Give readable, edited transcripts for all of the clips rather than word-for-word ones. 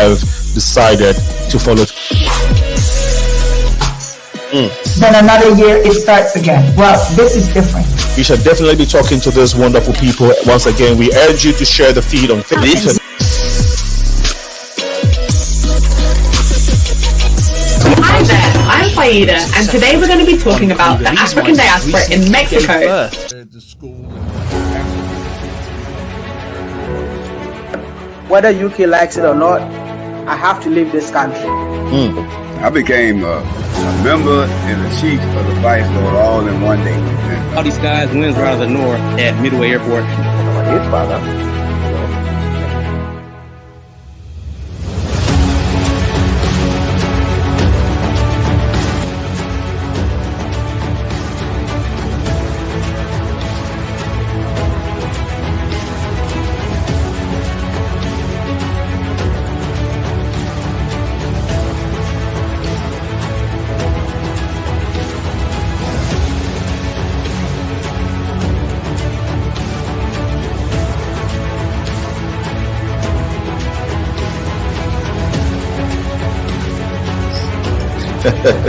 have decided to follow. Then another year it starts again. Well, this is different. We shall definitely be talking to these wonderful people. Once again, we urge you to share the feed on Facebook. Hi there, I'm Faida, and today we're going to be talking about the African diaspora in Mexico. Whether UK likes it or not, I have to leave this country. I became a member and a chief of the Vice Lord all in one day. All these guys, winds are out of the north at Midway Airport. His father.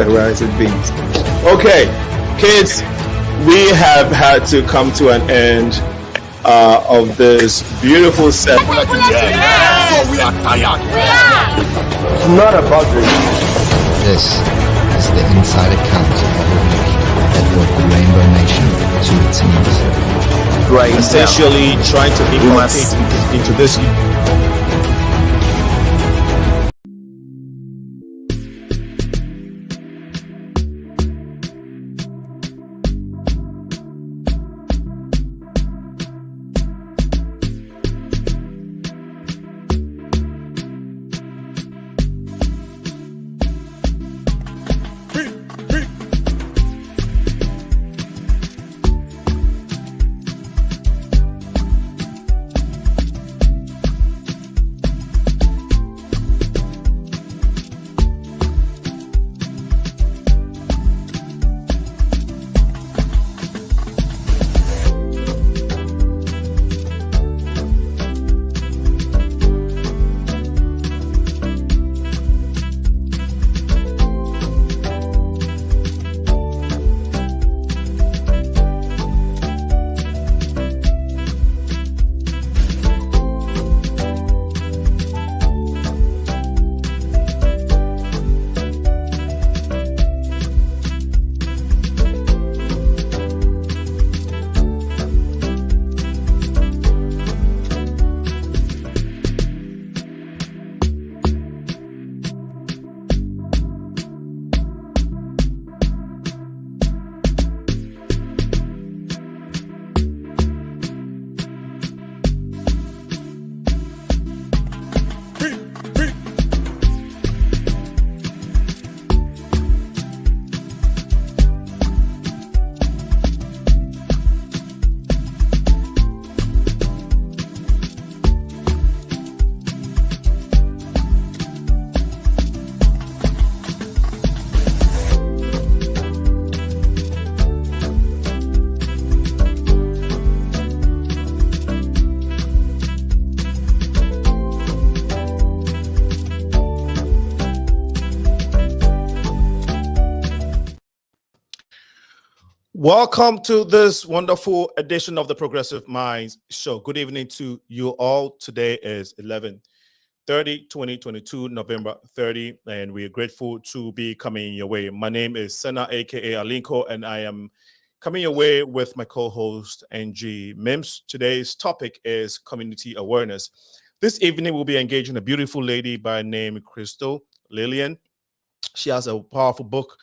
Rice and beans. Okay, kids, we have had to come to an end of this beautiful set. So we are tired. It's not about this. This is the inside account of a week that brought the Rainbow Nation to its knees. Right, essentially trying to inculcate into this. Welcome to this wonderful edition of the Progressive Minds Show. Good evening to you all. Today is 11/30/2022, November 30, and we are grateful to be coming your way. My name is Senna, aka Alinco, and I am coming your way with my co-host Angie Mims. Today's topic is community awareness. This evening we'll be engaging a beautiful lady by name Christelle Lillianne. She has a powerful book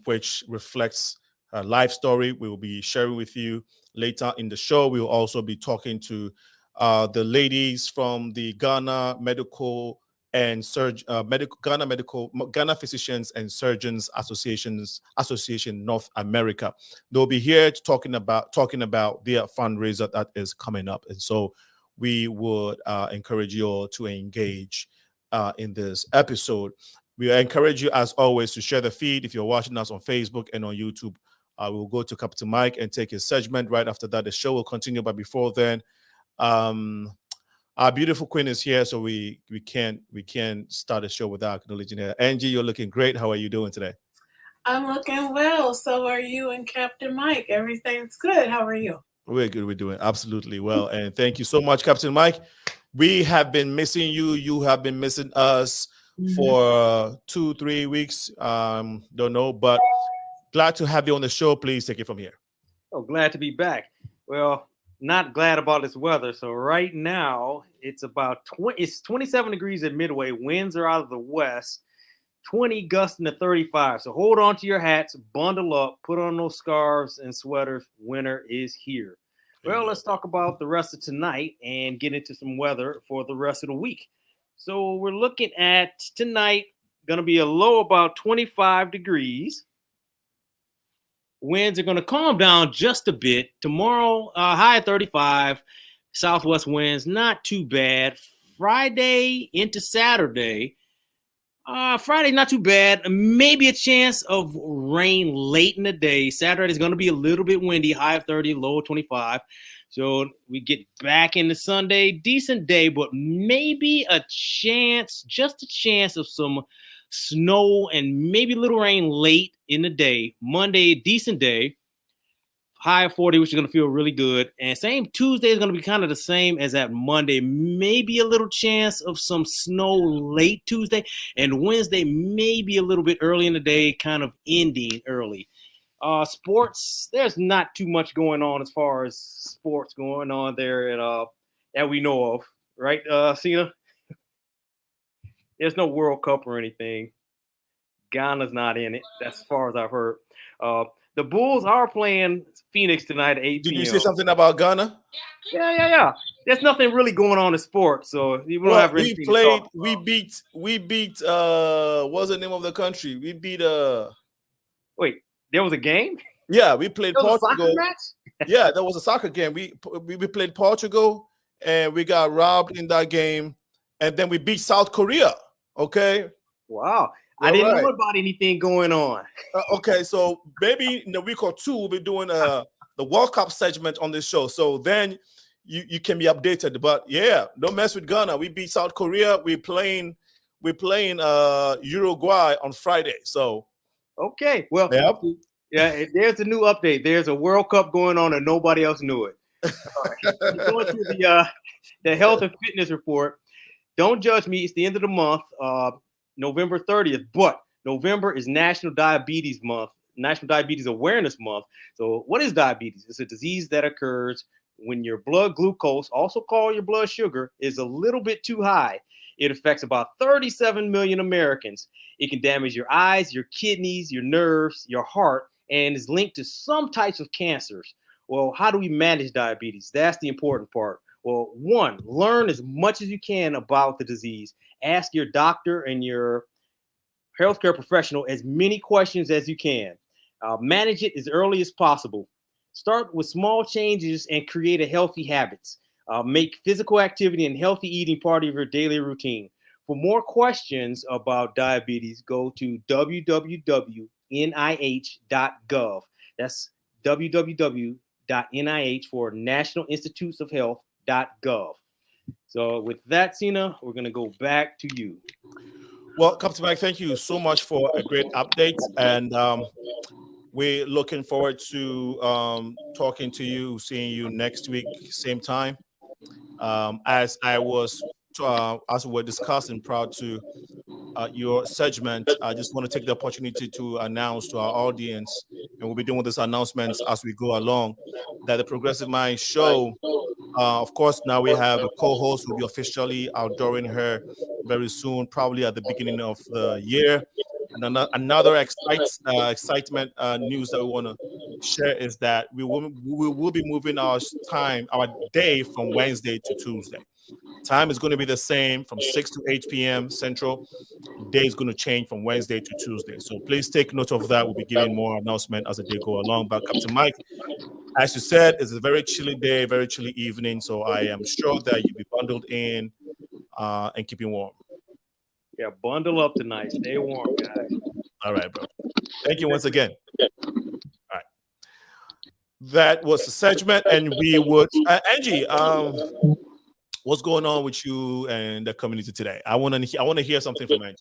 which reflects her life story. We will be sharing with you later in the show. We will also be talking to the ladies from the Ghana Medical and Ghana Physicians and Surgeons Association North America. They'll be here talking about their fundraiser that is coming up, and so we would encourage you all to engage in this episode. We encourage you, as always, to share the feed. If you're watching us on Facebook and on YouTube, we'll go to Captain Mike and take his segment. Right after that, the show will continue. But before then, I Our beautiful queen is here, so we can't start a show without acknowledging her. Angie, you're looking great. How are you doing today? I'm looking well. So are you and Captain Mike. Everything's good. How are you? We're good. We're doing absolutely well. And thank you so much, Captain Mike. We have been missing you. You have been missing us for 2-3 weeks. Don't know, but glad to have you on the show. Please take it from here. Oh, glad to be back. Well, not glad about this weather. So right now it's about 27 degrees at Midway. Winds are out of the west. 20 gusting to 35. So hold on to your hats, bundle up, put on those scarves and sweaters. Winter is here. Well, let's talk about the rest of tonight and get into some weather for the rest of the week. So we're looking at tonight, going to be a low about 25 degrees. Winds are going to calm down just a bit. Tomorrow, high at 35. Southwest winds, not too bad. Friday into Saturday. Friday, not too bad. Maybe a chance of rain late in the day. Saturday is going to be a little bit windy, high of 30, low of 25. So we get back into Sunday, decent day, but maybe a chance, just a chance of some snow and maybe a little rain late in the day. Monday, decent day, high of 40, which is going to feel really good. And same Tuesday is going to be kind of the same as that Monday. Maybe a little chance of some snow late Tuesday. And Wednesday, maybe a little bit early in the day, kind of ending early. Sports, there's not too much going on as far as sports going on there that we know of. Right, Cena? There's no World Cup or anything. Ghana's not in it. That's as far as I've heard. The Bulls are playing Phoenix tonight at 8 p.m. Did you say something about Ghana? Yeah. There's nothing really going on in sports, so we don't have anything to talk about. We beat what's the name of the country? We beat Wait, there was a game? Yeah, we played There was Portugal. a soccer match? Yeah, there was a soccer game. We played Portugal and we got robbed in that game, and then we beat South Korea. Okay. Wow. I didn't know about anything going on. Okay, so maybe in a week or two we'll be doing the World Cup segment on this show. So then you can be updated. But yeah, don't mess with Ghana. We beat South Korea. We're playing Uruguay on Friday. So okay, well, yep. Yeah, there's a new update. There's a World Cup going on and nobody else knew it. Right. Going to the health and fitness report. Don't judge me. It's the end of the month. November 30th, but November is National Diabetes Month, National Diabetes Awareness Month. So what is diabetes? It's a disease that occurs when your blood glucose, also called your blood sugar, is a little bit too high. It affects about 37 million Americans. It can damage your eyes, your kidneys, your nerves, your heart, and is linked to some types of cancers. Well, how do we manage diabetes? That's the important part. Well, one, learn as much as you can about the disease. Ask your doctor and your healthcare professional as many questions as you can. Manage it as early as possible. Start with small changes and create a healthy habits. Make physical activity and healthy eating part of your daily routine. For more questions about diabetes, go to www.nih.gov. That's www.nih for National Institutes of Health.gov. So with that, Cena, we're going to go back to you. Well, Captain Mike, thank you so much for a great update. And we're looking forward to talking to you, seeing you next week, same time. As we're discussing prior to your segment, I just want to take the opportunity to announce to our audience, and we'll be doing these announcements as we go along, that the Progressive Mind show, of course, now we have a co-host who will be officially outdooring her very soon, probably at the beginning of the year. And another excitement news that we want to share is that we will be moving our day from Wednesday to Tuesday. Time is going to be the same from 6 to 8 p.m. Central. The day is going to change from Wednesday to Tuesday. So please take note of that. We'll be giving more announcement as the day go along. But Captain Mike, as you said, it's a very chilly day, very chilly evening. So I am sure that you'll be bundled in and keeping warm. Yeah, bundle up tonight. Stay warm, guys. All right, bro. Thank you once again. All right. That was the segment, and we would Angie, What's going on with you and the community today? I want to hear something from Angie.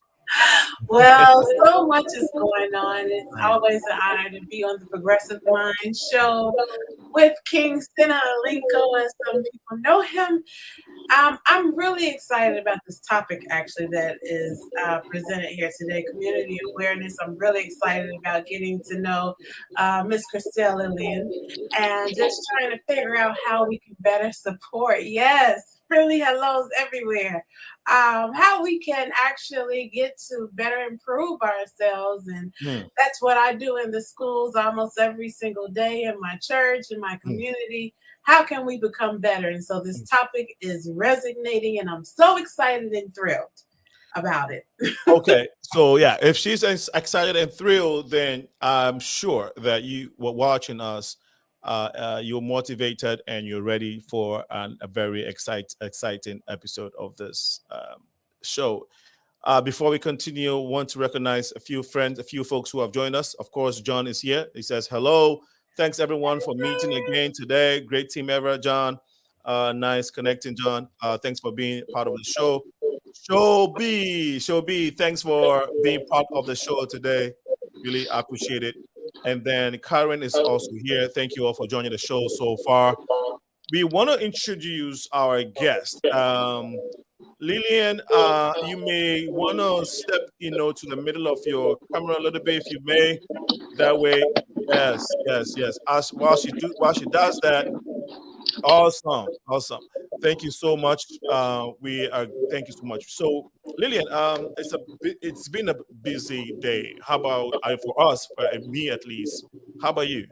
Well, so much is going on. It's always an honor to be on the Progressive Mind show with King Sena Alinco, as some people know him. I'm really excited about this topic, actually, that is presented here today, community awareness. I'm really excited about getting to know Miss Christelle Lillianne and just trying to figure out how we can better support. Yes, friendly hellos everywhere. How we can actually get to better improve ourselves. And that's what I do in the schools almost every single day, in my church, in my community. How can we become better? And so this topic is resonating, and I'm so excited and thrilled about it. Okay, so yeah, if she's excited and thrilled, then I'm sure that you were watching us. You're motivated and you're ready for a very exciting episode of this show. Before we continue, I want to recognize a few friends, a few folks who have joined us. Of course, John is here. He says hello. Thanks everyone for meeting again today. Great team ever, John. Nice connecting, John. Thanks for being part of the show. Show B, thanks for being part of the show today. Really appreciate it. And then Karen is also here. Thank you all for joining the show so far. We want to introduce our guest. Lillian, you may want to step, to the middle of your camera a little bit, if you may. That way, yes. While she does that, awesome. Thank you so much. Thank you so much. So, Lillian, it's been a busy day. How about for us, for me at least? How about you?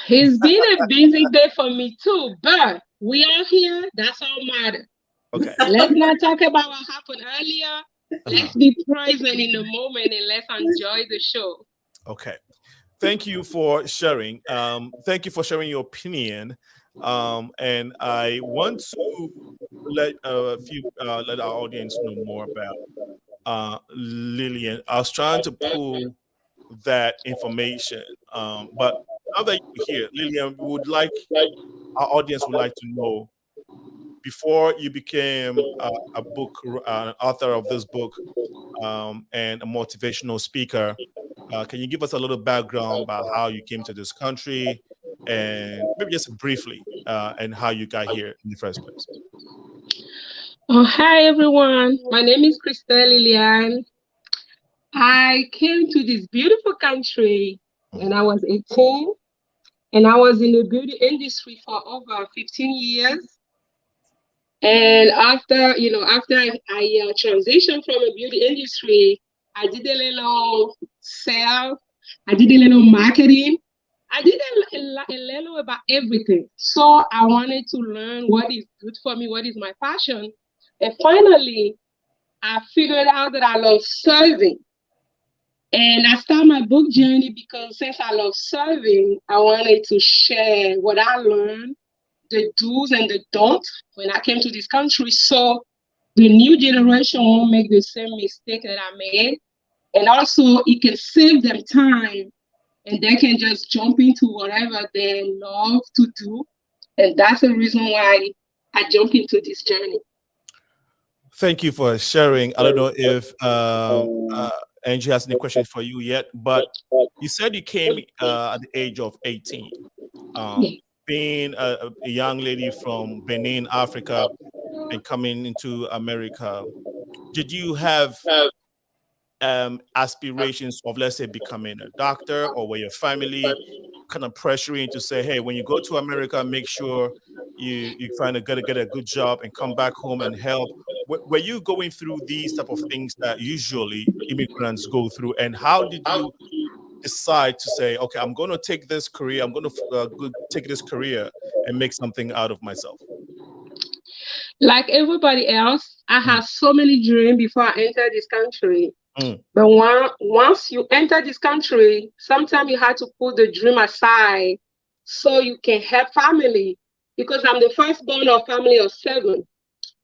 It's been a busy day for me too, but we are here. That's all matter. Okay. Let's not talk about what happened earlier. Let's be present in the moment and let's enjoy the show. Okay. Thank you for sharing. Thank you for sharing your opinion. And I want to let let our audience know more about Lillian. I was trying to pull that information, but now that you're here, Lillian, our audience would like to know, before you became an author of this book, and a motivational speaker, can you give us a little background about how you came to this country, and maybe just briefly, and how you got here in the first place? Hi everyone, my name is Christelle Lillianne. I came to this beautiful country when I was 18, and I was in the beauty industry for over 15 years. And after I transitioned from the beauty industry, I did a little sales, I did a little marketing, I did a little about everything. So I wanted to learn what is good for me, what is my passion. And finally, I figured out that I love serving. And I started my book journey because since I love serving, I wanted to share what I learned, the do's and the don'ts when I came to this country, so the new generation won't make the same mistake that I made. And also it can save them time and they can just jump into whatever they love to do. And that's the reason why I jumped into this journey. Thank you for sharing. I don't know if Angie has any questions for you yet, but you said you came at the age of 18. Being a young lady from Benin, Africa, and coming into America, did you have aspirations of, let's say, becoming a doctor, or were your family kind of pressuring to say, hey, when you go to America, make sure you find get a good job and come back home and help? Were you going through these type of things that usually immigrants go through, and how did you decide to say, okay, I'm going to take this career, I'm going to take this career and make something out of myself? Like everybody else, I had so many dreams before I entered this country. But once you enter this country, sometimes you have to put the dream aside so you can help family. Because I'm the firstborn of family of 7.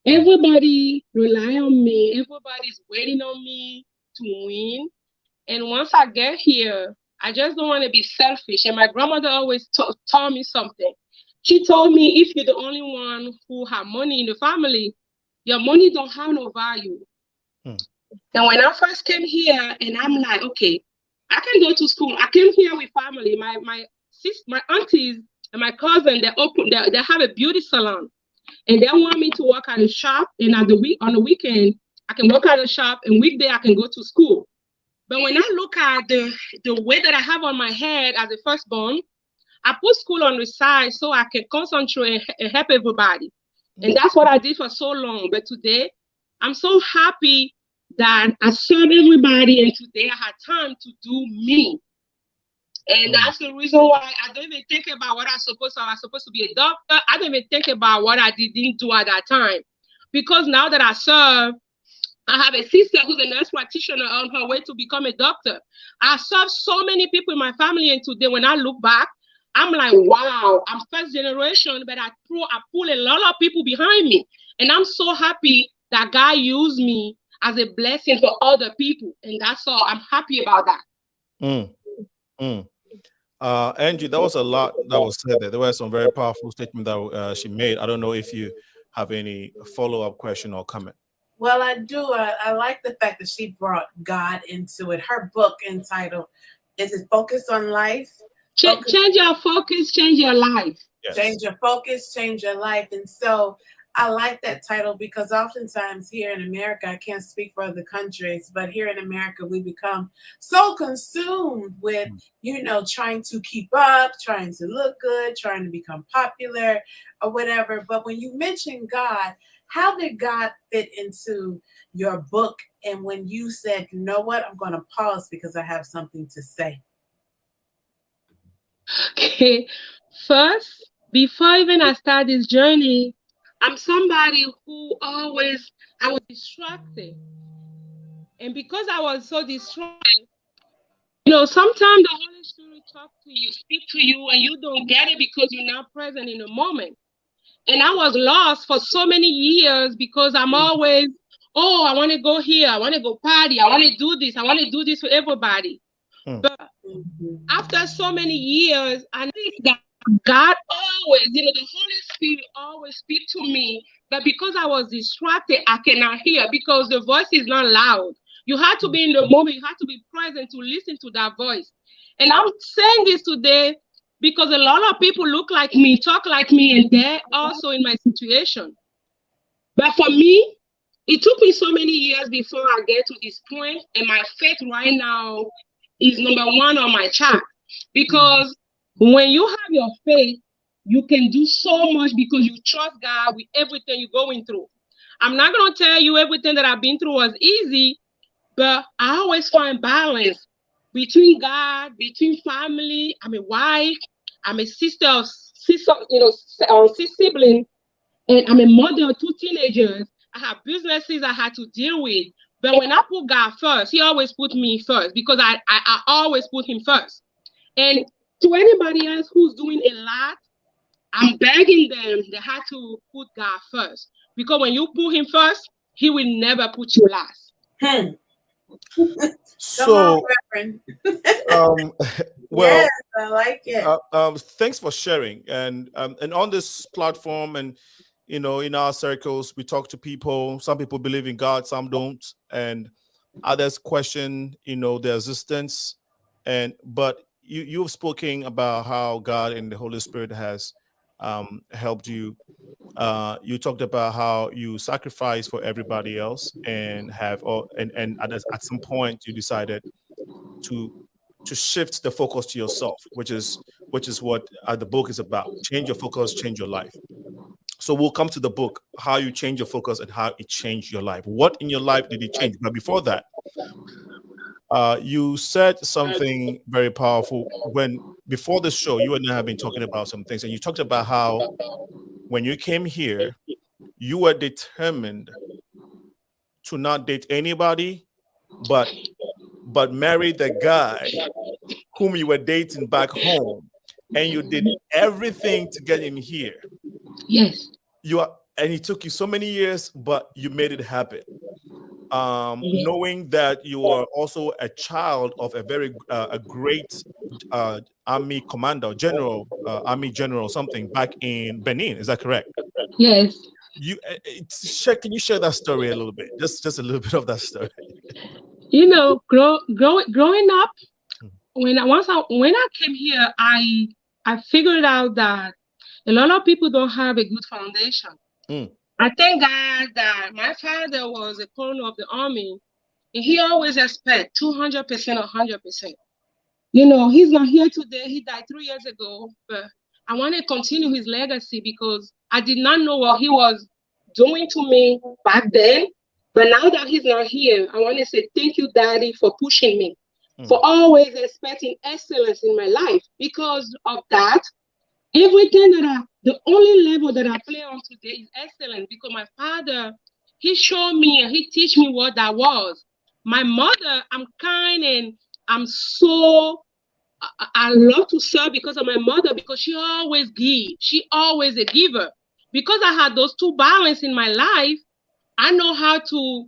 Everybody rely on me. Everybody's waiting on me to win. And once I get here, I just don't want to be selfish. And my grandmother always taught me something. She told me, if you're the only one who have money in the family, your money don't have no value. And when I first came here, and I'm like, okay, I can go to school. I came here with family. My aunties and my cousin, they have a beauty salon, and they want me to work at a shop. And on the weekend, I can work at a shop, and weekday I can go to school. But when I look at the weight that I have on my head as a firstborn, I put school on the side so I can concentrate and help everybody. And that's what I did for so long. But today, I'm so happy that I serve everybody, and today I had time to do me. And that's the reason why I don't even think about what I was supposed to be a doctor. I don't even think about what I didn't do at that time. Because now that I serve, I have a sister who's a nurse practitioner on her way to become a doctor. I serve so many people in my family, and today when I look back, I'm like, wow, I'm first generation, but I pull a lot of people behind me. And I'm so happy that God used me as a blessing for other people. And that's all. I'm happy about that. Angie, there was a lot that was said there. There were some very powerful statements that she made. I don't know if you have any follow-up question or comment. Well, I do. I like the fact that she brought God into it. Her book entitled, is it Focus on Life? Change your focus, change your life. Yes. Change your focus, change your life. And so I like that title because oftentimes here in America, I can't speak for other countries, but here in America, we become so consumed with, trying to keep up, trying to look good, trying to become popular or whatever. But when you mention God, how did God fit into your book? And when you said, you know what, I'm going to pause because I have something to say. Okay, first, before even I start this journey, I'm somebody who I was distracted. And because I was so distracted, sometimes the Holy Spirit speak to you, and you don't get it because you're not present in the moment. And I was lost for so many years because I'm always, I want to go here, I want to go party, I want to do this, I want to do this for everybody. But after so many years, I think that God always, the Holy Spirit always speak to me, but because I was distracted, I cannot hear because the voice is not loud. You have to be in the moment, you have to be present to listen to that voice. And I'm saying this today because a lot of people look like me, talk like me, and they're also in my situation. But for me, it took me so many years before I get to this point, and my faith right now is number one on my chart. Because when you have your faith, you can do so much because you trust God with everything you're going through. I'm not going to tell you everything that I've been through was easy, but I always find balance between God, between family. I'm a wife, I'm a sister of six siblings, and I'm a mother of 2 teenagers. I have businesses I had to deal with. But when I put God first, he always put me first because I always put him first. And to anybody else who's doing a lot, I'm begging them, they have to put God first. Because when you put him first, he will never put you last. So, well, yes, I like it. Thanks for sharing. And on this platform and in our circles, we talk to people. Some people believe in God, some don't, and others question, their existence. But you've spoken about how God and the Holy Spirit has helped you. You talked about how you sacrifice for everybody else, and at some point you decided to shift the focus to yourself, which is what the book is about. Change your focus, change your life. So we'll come to the book, how you change your focus and how it changed your life. What in your life did it change? But before that, you said something very powerful before the show. You and I have been talking about some things, and you talked about how when you came here, you were determined to not date anybody, but marry the guy whom you were dating back home, and you did everything to get him here. Yes. And it took you so many years, but you made it happen. knowing that you are also a child of a very a great army commander, general, army general, something back in Benin. Is that correct? Yes. Can you share that story a little bit? Just a little bit of that story. You know, growing up, when I came here, I figured out that a lot of people don't have a good foundation. I thank God that my father was a colonel of the army, and he always expect 200%, 100%. You know, he's not here today. He died 3 years ago, but I want to continue his legacy because I did not know what he was doing to me back then. But now that he's not here, I want to say thank you, Daddy, for pushing me, for always expecting excellence in my life. Because of that, everything the only level that I play on today is excellence, because my father, he showed me and he teach me what that was. My mother, I'm kind and I'm so, I love to serve because of my mother, because she always gives. She always a giver. Because I had those two balance in my life, I know how to,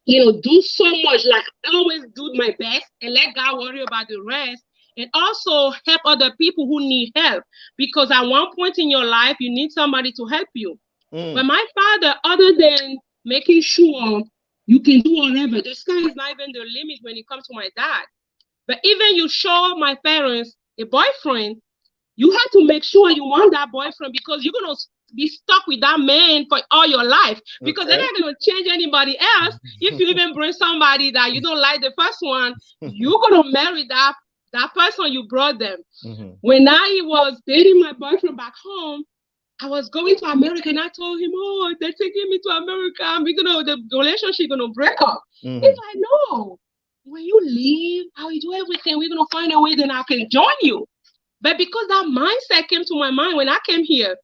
do so much. Like, I always do my best and let God worry about the rest. And also help other people who need help. Because at one point in your life, you need somebody to help you. But my father, other than making sure you can do whatever, the sky is not even the limit when it comes to my dad. But even you show my parents a boyfriend, you have to make sure you want that boyfriend, because you're going to be stuck with that man for all your life, because they're not going to change anybody else. If you even bring somebody that you don't like the first one, you're going to marry that person you brought them. When I was dating my boyfriend back home, I was going to America, and I told him, oh, they're taking me to America. The relationship going to break up. He's like, no, when you leave, I will do everything. We're going to find a way that I can join you. But because that mindset came to my mind when I came here,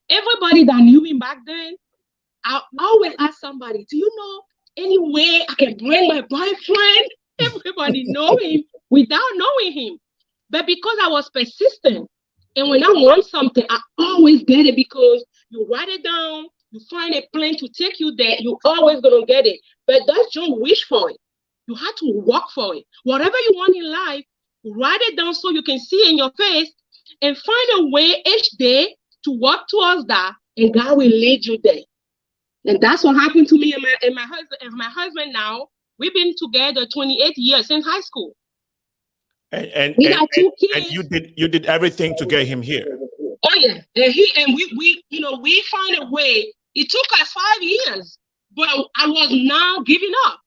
everybody that knew me back then, I always ask somebody, do you know any way I can bring my boyfriend? Everybody know him without knowing him. But because I was persistent, and when I want something, I always get it, because you write it down, you find a plan to take you there, you're always going to get it. But don't just wish for it. You have to work for it. Whatever you want in life, write it down so you can see in your face, and find a way each day to work towards that, and God will lead you there. And that's what happened to me and my husband now. We've been together 28 years since high school. And we got 2 kids. And you did everything to get him here. Oh yeah, and we find a way. It took us 5 years, but I was now giving up.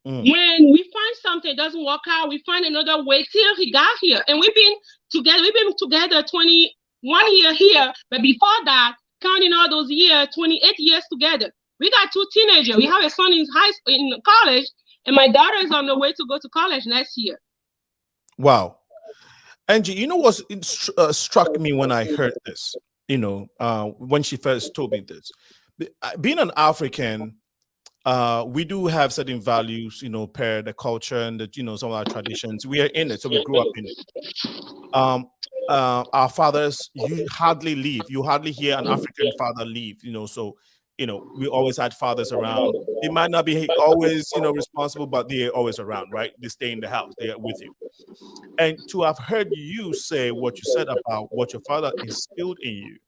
When we find something doesn't work out, we find another way till he got here. And we've been together 21 year here, but before that, counting all those years, 28 years together. We got 2 teenagers. We have a son in college, and my daughter is on the way to go to college next year. Wow. Angie, you know what struck me when I heard this, when she first told me this? Being an African, we do have certain values, per the culture and some of our traditions. We are in it, so we grew up in it. Our fathers, you hardly leave. You hardly hear an African father leave, so we always had fathers around. They might not be always, responsible, but they're always around, right? They stay in the house, they are with you. And to have heard you say what you said about what your father instilled in you,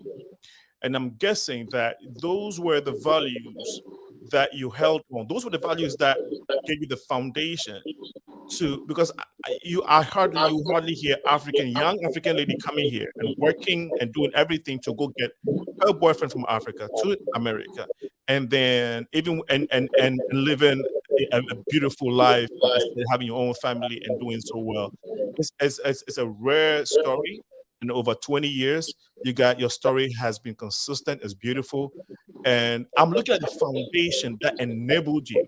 and I'm guessing that those were the values that you held on. Those were the values that gave you the foundation because you hardly hear young African lady coming here and working and doing everything to go get her boyfriend from Africa to America, and then even and living a beautiful life, having your own family and doing so well. It's a rare story. In over 20 years, your story has been consistent, it's beautiful. And I'm looking at the foundation that enabled you,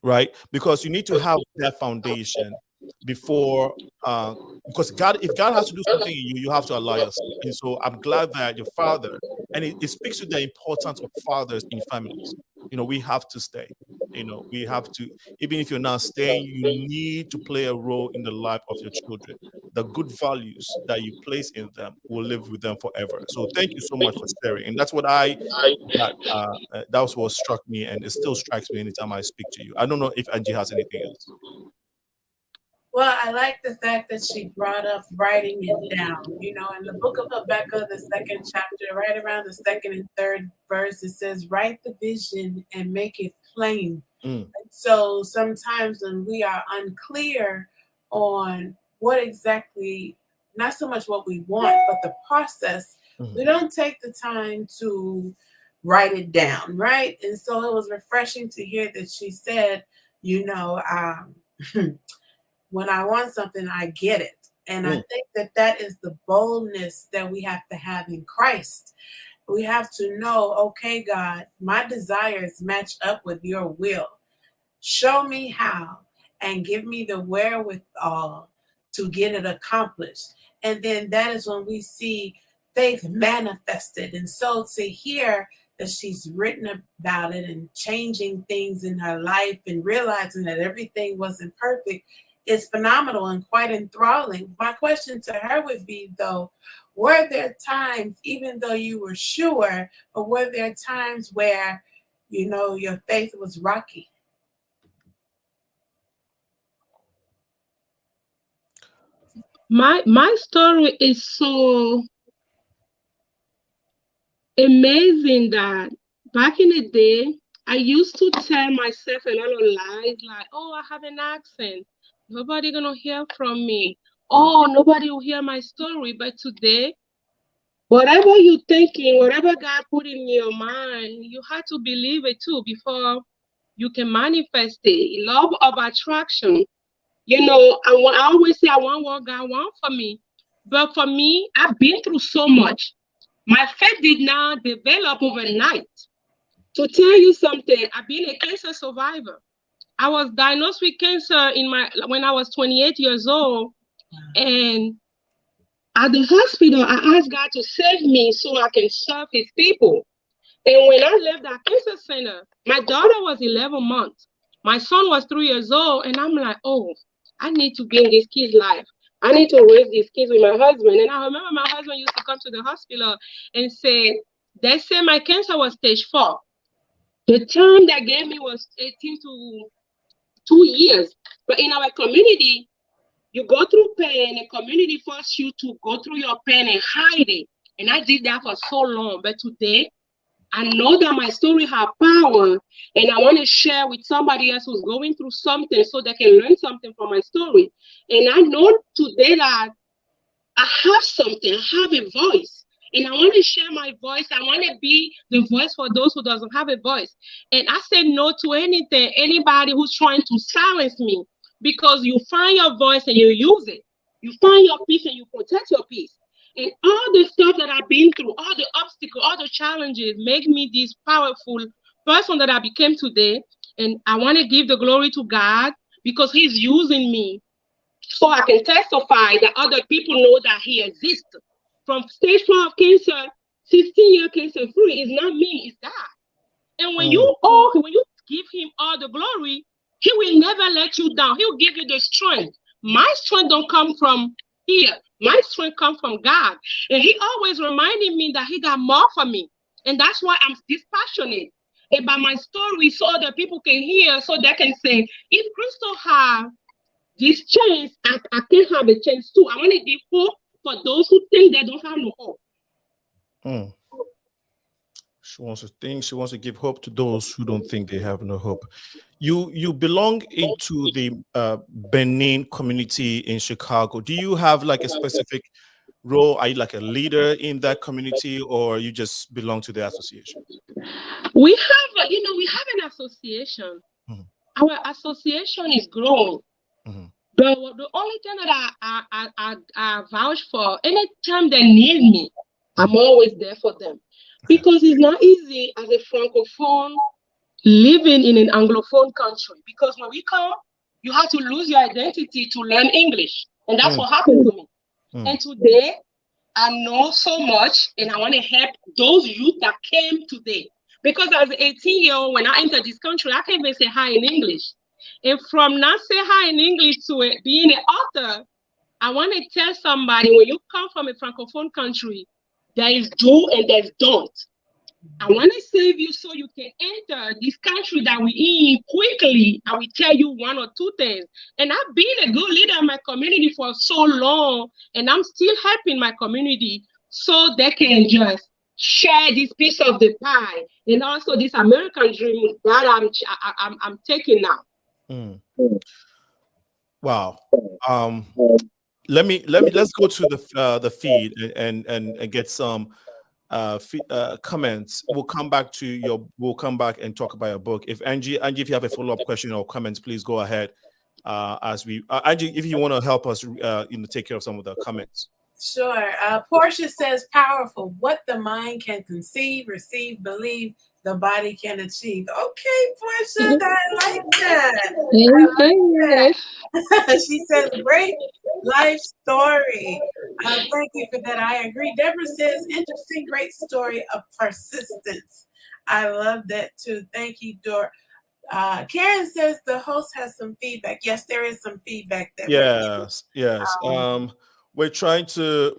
right? Because you need to have that foundation before, because if God has to do something in you, you have to allow yourself. And so I'm glad that your father, and it speaks to the importance of fathers in families. We have to stay. We have to, even if you're not staying, you need to play a role in the life of your children. the good values that you place in them will live with them forever. So thank you so much for sharing. And that's what that was what struck me, and it still strikes me anytime I speak to you. I don't know if Angie has anything else. Well, I like the fact that she brought up writing it down. You know, in the book of Habakkuk, the second chapter, right around the second and third verse, it says, write the vision and make it plain. So sometimes when we are unclear on what exactly, not so much what we want, but the process, we don't take the time to write it down, right? And so it was refreshing to hear that she said, you know, when I want something, I get it. And I think that that is the boldness that we have to have in Christ. We have to know, okay, God, my desires match up with your will. Show me how and give me the wherewithal to get it accomplished. And then that is when we see faith manifested. And so to hear that she's written about it and changing things in her life and realizing that everything wasn't perfect is phenomenal and quite enthralling. My question to her would be, though, were there times, even though you were sure, or were there times where, you know, your faith was rocky? My story is so amazing that back in the day, I used to tell myself a lot of lies like, oh, I have an accent. Nobody gonna hear from me. Oh, nobody will hear my story. But today, whatever you're thinking, whatever God put in your mind, you have to believe it too before you can manifest it. Law of attraction. You know, I always say I want what God wants for me. But for me, I've been through so much. My faith did not develop overnight. To tell you something, I've been a cancer survivor. I was diagnosed with cancer when I was 28 years old. And at the hospital, I asked God to save me so I can serve his people. And when I left that cancer center, my daughter was 11 months. My son was 3 years old. And I'm like, oh, I need to be in this kid's life. I need to raise these kids with my husband. And I remember my husband used to come to the hospital and say, they say my cancer was stage 4. The term they gave me was 18 to 2 years. But in our community, you go through pain, the community forces you to go through your pain and hide it. And I did that for so long. But today, I know that my story has power, and I want to share with somebody else who's going through something so they can learn something from my story. And I know today that I have something, I have a voice, and I want to share my voice. I want to be the voice for those who doesn't have a voice. And I say no to anything, anybody who's trying to silence me, because you find your voice and you use it. You find your peace and you protect your peace. And all the stuff that I've been through, all the obstacles, all the challenges make me this powerful person that I became today. And I want to give the glory to God because he's using me so I can testify that other people know that he exists. From stage 4 of cancer, 16-year cancer free, is not me, it's God. And when you give him all the glory, he will never let you down. He'll give you the strength. My strength don't come from here. My strength comes from God. And he always reminded me that he got more for me. And that's why I'm this passionate about my story so other people can hear, so they can say, if Crystal have this chance, I can have a chance too. I want to give hope for those who think they don't have no hope. She wants to give hope to those who don't think they have no hope. You belong into the Benin community in Chicago. Do you have like a specific role? Are you like a leader in that community, or you just belong to the association? We have, we have an association. Our association is growing. But the only thing that I vouch for, anytime they need me, I'm always there for them. Because it's not easy as a Francophone living in an Anglophone country. Because when we come, you have to lose your identity to learn English. And that's what happened to me. And today, I know so much, and I want to help those youth that came today. Because as an 18-year-old, when I entered this country, I can't even say hi in English. And from not say hi in English to being an author, I want to tell somebody, when you come from a francophone country, there is do and there's don't. I want to save you so you can enter this country that we in quickly. I will tell you one or two things. And I've been a good leader in my community for so long, and I'm still helping my community so they can just share this piece of the pie and also this American dream that I'm taking now. Mm. Wow. Let's go to the feed and get some comments. We'll come back and talk about your book. If Angie, if you have a follow-up question or comments, please go ahead. As we Angie, if you want to help us take care of some of the comments. Sure. Portia says, powerful. What the mind can conceive, receive, believe, the body can achieve. Okay, Portia, I like that. She says, great life story. Thank you for that. I agree. Deborah says, interesting, great story of persistence. I love that too. Thank you, Dor. Karen says the host has some feedback. Yes, there is some feedback. Yes. We're trying to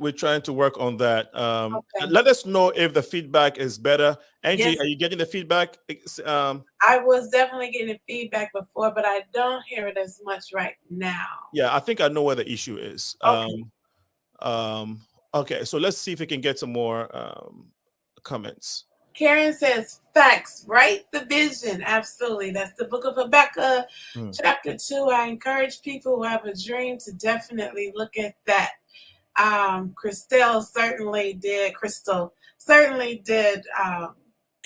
work on that. Okay. Let us know if the feedback is better. Angie, Yes. Are you getting the feedback? I was definitely getting feedback before, but I don't hear it as much right now. Yeah, I think I know where the issue is. Okay. Okay, so let's see if we can get some more comments. Karen says, facts, write the vision. Absolutely. That's the book of Habakkuk, chapter 2. I encourage people who have a dream to definitely look at that. Christelle certainly did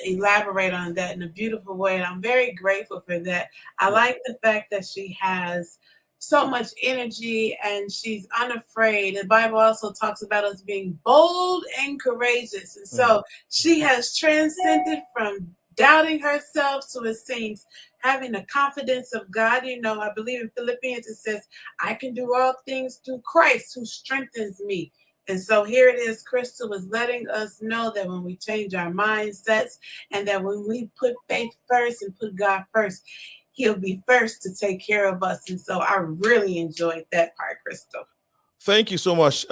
elaborate on that in a beautiful way, and I'm very grateful for that. I like the fact that she has so much energy and she's unafraid. The Bible also talks about us being bold and courageous, and so she has transcended from doubting herself to, it seems, having the confidence of God. I believe in Philippians it says, I can do all things through Christ who strengthens me. And so here it is, Crystal is letting us know that when we change our mindsets and that when we put faith first and put God first, He'll be first to take care of us. And so I really enjoyed that part, Crystal. Thank you so much,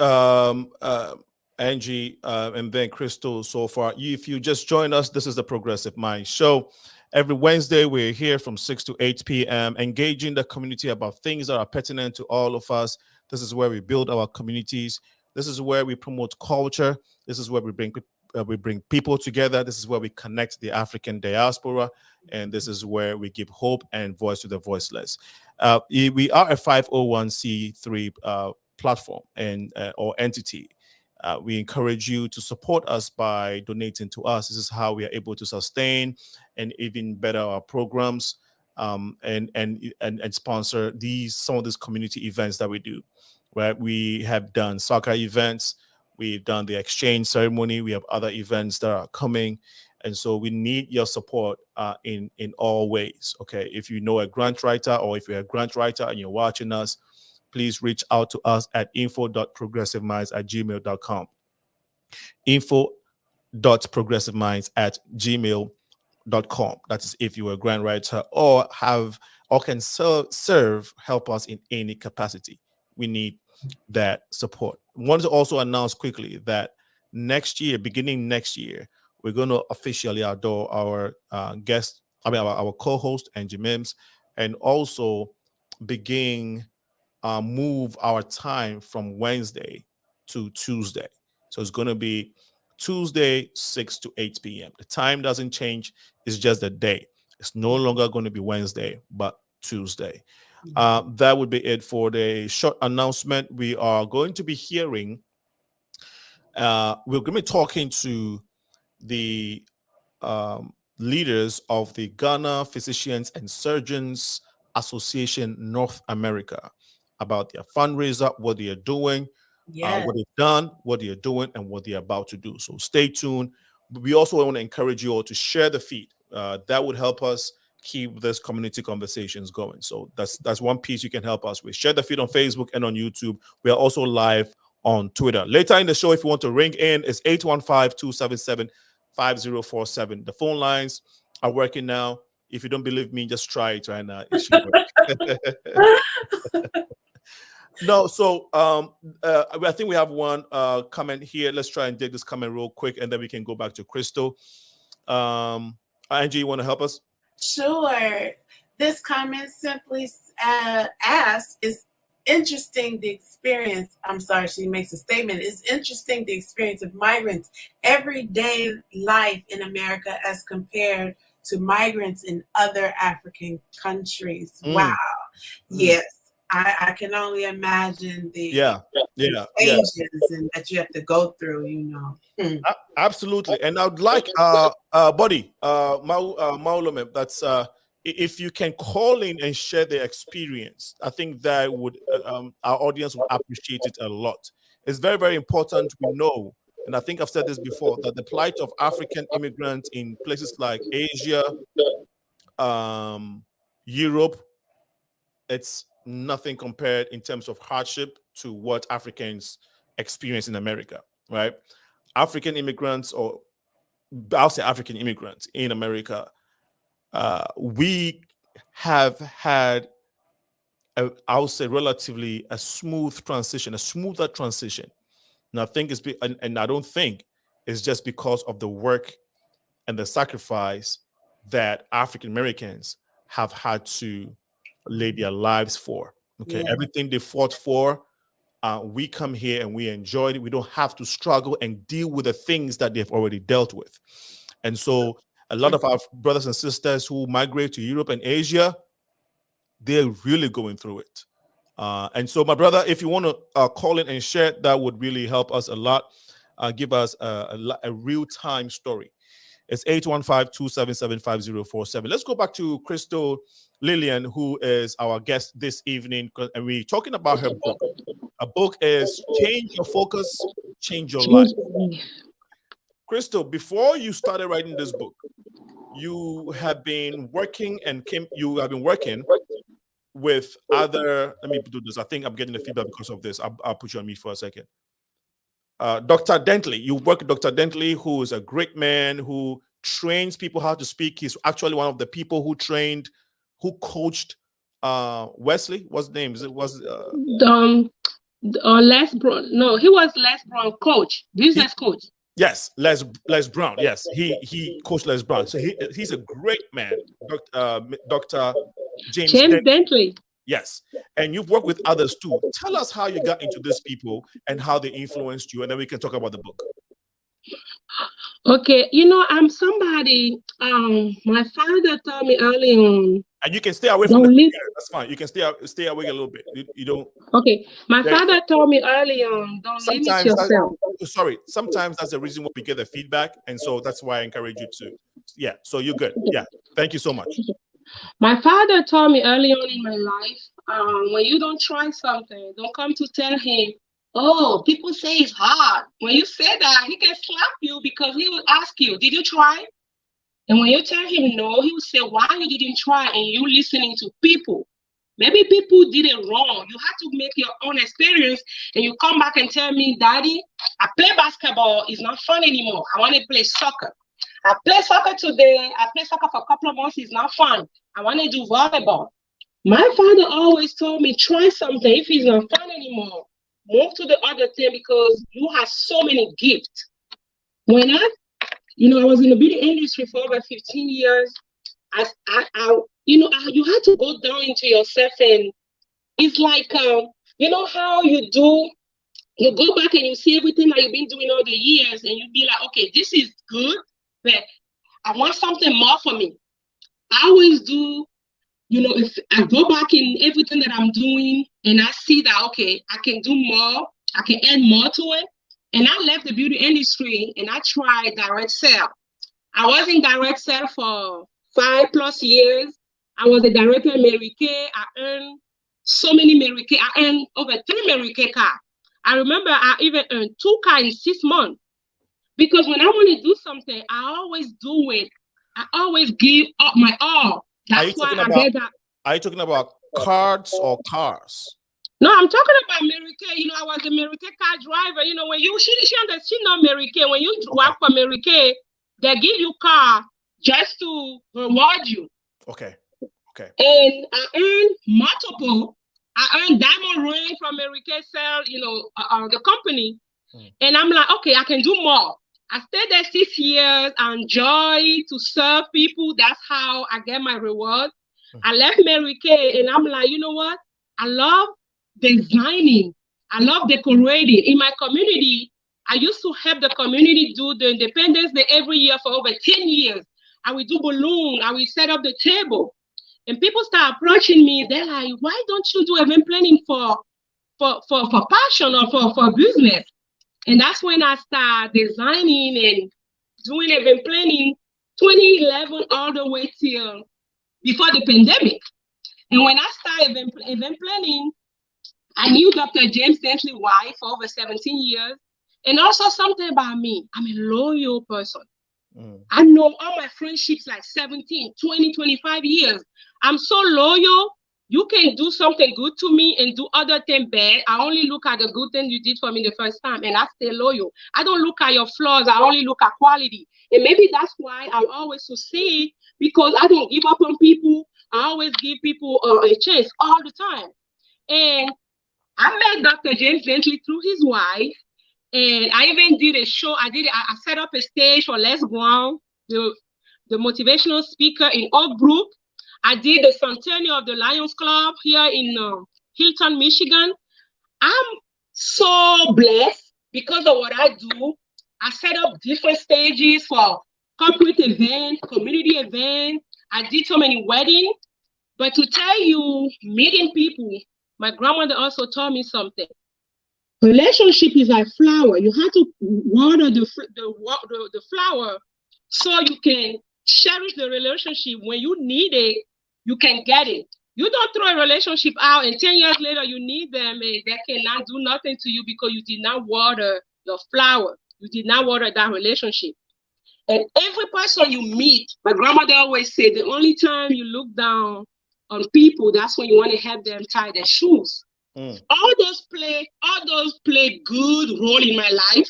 Angie, and then Crystal so far. If you just joined us, this is the Progressive Mind Show. Every Wednesday, we're here from 6 to 8 p.m., engaging the community about things that are pertinent to all of us. This is where we build our communities. This is where we promote culture. This is where we bring people together. This is where we connect the African diaspora. And this is where we give hope and voice to the voiceless. We are a 501c3 platform or entity. We encourage you to support us by donating to us. This is how we are able to sustain and even better our programs and sponsor some of these community events that we do. Right, we have done soccer events, we've done the exchange ceremony, we have other events that are coming, and so we need your support in all ways. Okay, if you know a grant writer or if you're a grant writer and you're watching us, please reach out to us at info.progressiveminds@gmail.com. info.progressiveminds@gmail.com. That is if you're a grant writer or can serve, help us in any capacity. We need that support. I want to also announce quickly that beginning next year, we're going to officially adore our our co-host, Angie Mims, and also move our time from Wednesday to Tuesday. So it's going to be Tuesday, 6 to 8 p.m. The time doesn't change. It's just the day. It's no longer going to be Wednesday, but Tuesday. That would be it for the short announcement. We are going to be hearing, we're going to be talking to the leaders of the Ghana Physicians and Surgeons Association North America about their fundraiser, what they are doing, what they've done, what they are doing, and what they're about to do. So stay tuned. We also want to encourage you all to share the feed. That would help us keep this community conversations going. So that's one piece you can help us with. Share the feed on Facebook and on YouTube. We are also live on Twitter. Later in the show, if you want to ring in, it's 815-277-5047. The phone lines are working now. If you don't believe me, just try it right now. It should work. No, so I think we have one comment here. Let's try and dig this comment real quick, and then we can go back to Crystal. Angie, you want to help us? Sure. This comment simply asks, is interesting the experience. I'm sorry, she makes a statement. It's interesting the experience of migrants' everyday life in America as compared to migrants in other African countries. Wow. Yes. I can only imagine the stages and that you have to go through, you know. Absolutely. And I'd like buddy Maulome, that's if you can call in and share the experience, I think that would our audience would appreciate it a lot. It's very, very important we know, and I think I've said this before, that the plight of African immigrants in places like Asia, Europe, it's nothing compared in terms of hardship to what Africans experience in America, right? African immigrants, or I'll say African immigrants in America, we have had, I'll say, relatively a smooth transition, a smoother transition. And I think it's, and I don't think it's just because of the work and the sacrifice that African Americans have had to lay their lives for. Okay, everything they fought for, we come here and we enjoyed it. We don't have to struggle and deal with the things that they've already dealt with. And so a lot of our brothers and sisters who migrate to Europe and Asia, they're really going through it. And so, my brother, if you want to call in and share, that would really help us a lot. Give us a real-time story. It's 815-277-5047. Let's go back to Christelle Lillianne, who is our guest this evening, and we're talking about her book. Her book is Change Your Focus, Change Your Life. Crystal, before you started writing this book, you have been working with other, let me do this. I think I'm getting the feedback because of this. I'll put you on mute for a second. Dr. Dentley, you work with Dr. Dentley, who is a great man who trains people how to speak. He's actually one of the people who coached Wesley. What's his name? Les Brown. No, he was Les Brown coach, business coach. Yes, Les Brown. Yes, he coached Les Brown. So he's a great man, Dr. James Dentley. Yes, and you've worked with others too. Tell us how you got into these people and how they influenced you, and then we can talk about the book. Okay, I'm somebody. My father told me early on. And you can stay away from the computer. That's fine. You can stay away a little bit. You don't. Okay, my father told me early on, don't limit yourself. Sometimes that's the reason why we get the feedback, and so that's why I encourage you to. Yeah, so you're good. Yeah, thank you so much. My father told me early on in my life, when you don't try something, don't come to tell him, oh, people say it's hard. When you say that, he can slap you because he will ask you, did you try? And when you tell him no, he will say, why you didn't try? And you listening to people. Maybe people did it wrong. You have to make your own experience, and you come back and tell me, Daddy, I play basketball. It's not fun anymore. I want to play soccer. I play soccer today. I play soccer for a couple of months. It's not fun. I want to do volleyball. My father always told me, try something. If it's not fun anymore, move to the other thing because you have so many gifts. When I was in the beauty industry for over 15 years. You had to go down into yourself, and it's like, how you do. You go back and you see everything that you've been doing all the years, and you be like, okay, this is good, but I want something more for me. I always do, if I go back in everything that I'm doing and I see that, okay, I can do more, I can add more to it. And I left the beauty industry and I tried direct sale. I was in direct sale for 5+ years. I was a director in Mary Kay. I earned so many Mary Kay. I earned over 3 Mary Kay cars. I remember I even earned 2 cars in 6 months. Because when I want to do something, I always do it. I always give up my all. That's why I get that. Are you talking about cards or cars? No, I'm talking about Mary Kay. I was a Mary Kay car driver. When she know Mary Kay. When you work for Mary Kay, they give you car just to reward you. Okay. And I earned multiple I earned diamond ring from Mary Kay Cell, the company. And I'm like, okay, I can do more. I stayed there 6 years. I enjoy to serve people. That's how I get my reward. I left Mary Kay and I'm like, you know what? I love designing. I love decorating. In my community, I used to help the community do the Independence Day every year for over 10 years. I would do balloon. I would set up the table. And people start approaching me. They're like, why don't you do event planning for passion or for business? And that's when I start designing and doing event planning 2011 all the way till before the pandemic. And when I started event planning, I knew Dr. James Stanley White for over 17 years. And also something about me, I'm a loyal person. I know all my friendships like 17, 20, 25 years. I'm so loyal. You can do something good to me and do other things bad. I only look at the good thing you did for me the first time, and I stay loyal. I don't look at your flaws. I only look at quality. And maybe that's why I always succeed, because I don't give up on people. I always give people a chance all the time. And I met Dr. James Bentley through his wife. And I even did a show. I set up a stage for Les Brown, the motivational speaker in Oak Brook. I did the centennial of the Lions Club here in Hilton, Michigan. I'm so blessed because of what I do. I set up different stages for corporate events, community events. I did so many weddings. But to tell you, meeting people, my grandmother also taught me something. Relationship is like flower. You have to water the flower so you can cherish the relationship. When you need it, you can get it. You don't throw a relationship out and 10 years later you need them and they cannot do nothing to you because you did not water your flower. You did not water that relationship. And every person you meet, my grandmother always said, the only time you look down on people, that's when you want to help them tie their shoes. All those play good role in my life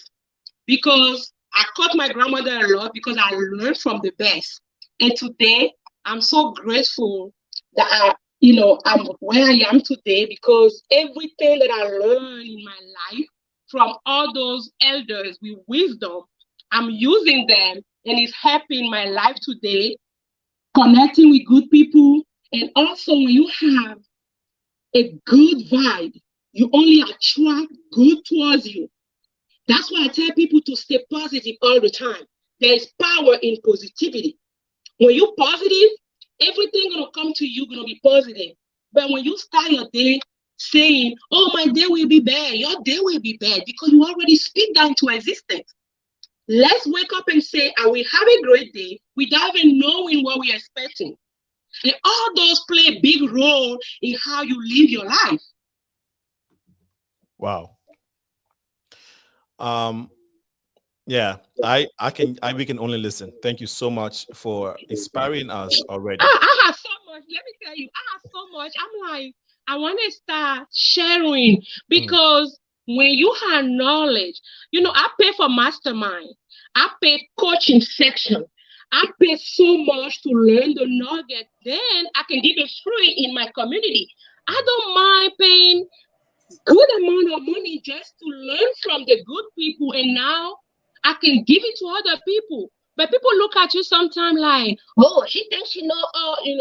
because I caught my grandmother a lot because I learned from the best. And today, I'm so grateful that I'm where I am today because everything that I learned in my life from all those elders with wisdom, I'm using them and it's helping my life today, connecting with good people. And also when you have a good vibe, you only attract good towards you. That's why I tell people to stay positive all the time. There is power in positivity. When you're positive, everything gonna come to you gonna be positive. But when you start your day saying, oh, my day will be bad, your day will be bad because you already speak that into existence. Let's wake up and say, I will have a great day without even knowing what we're expecting. And all those play a big role in how you live your life. Wow. Yeah, we can only listen. Thank you so much for inspiring us already. I have so much. Let me tell you, I have so much. I'm like, I want to start sharing because when you have knowledge, I pay for mastermind. I pay coaching section. I pay so much to learn the nugget. Then I can give it free in my community. I don't mind paying good amount of money just to learn from the good people. And now I can give it to other people. But people look at you sometimes like, oh, she thinks she know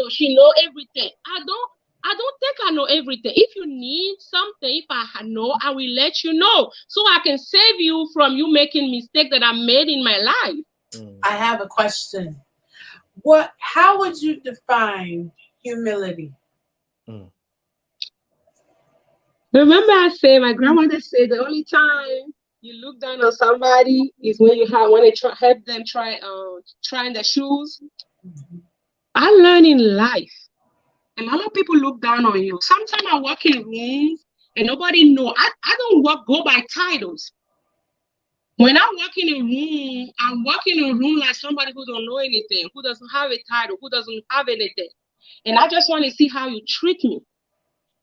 she know everything. I don't think I know everything. If you need something, if I know, I will let you know. So I can save you from you making mistakes that I made in my life. I have a question. How would you define humility? Remember I said, my grandmother said, the only time you look down on somebody is when you want to help them trying their shoes. I learned in life. A lot of people look down on you. Sometimes I walk in rooms and nobody know. I don't go by titles. When I walk in a room, I walk in a room like somebody who don't know anything, who doesn't have a title, who doesn't have anything. And I just want to see how you treat me.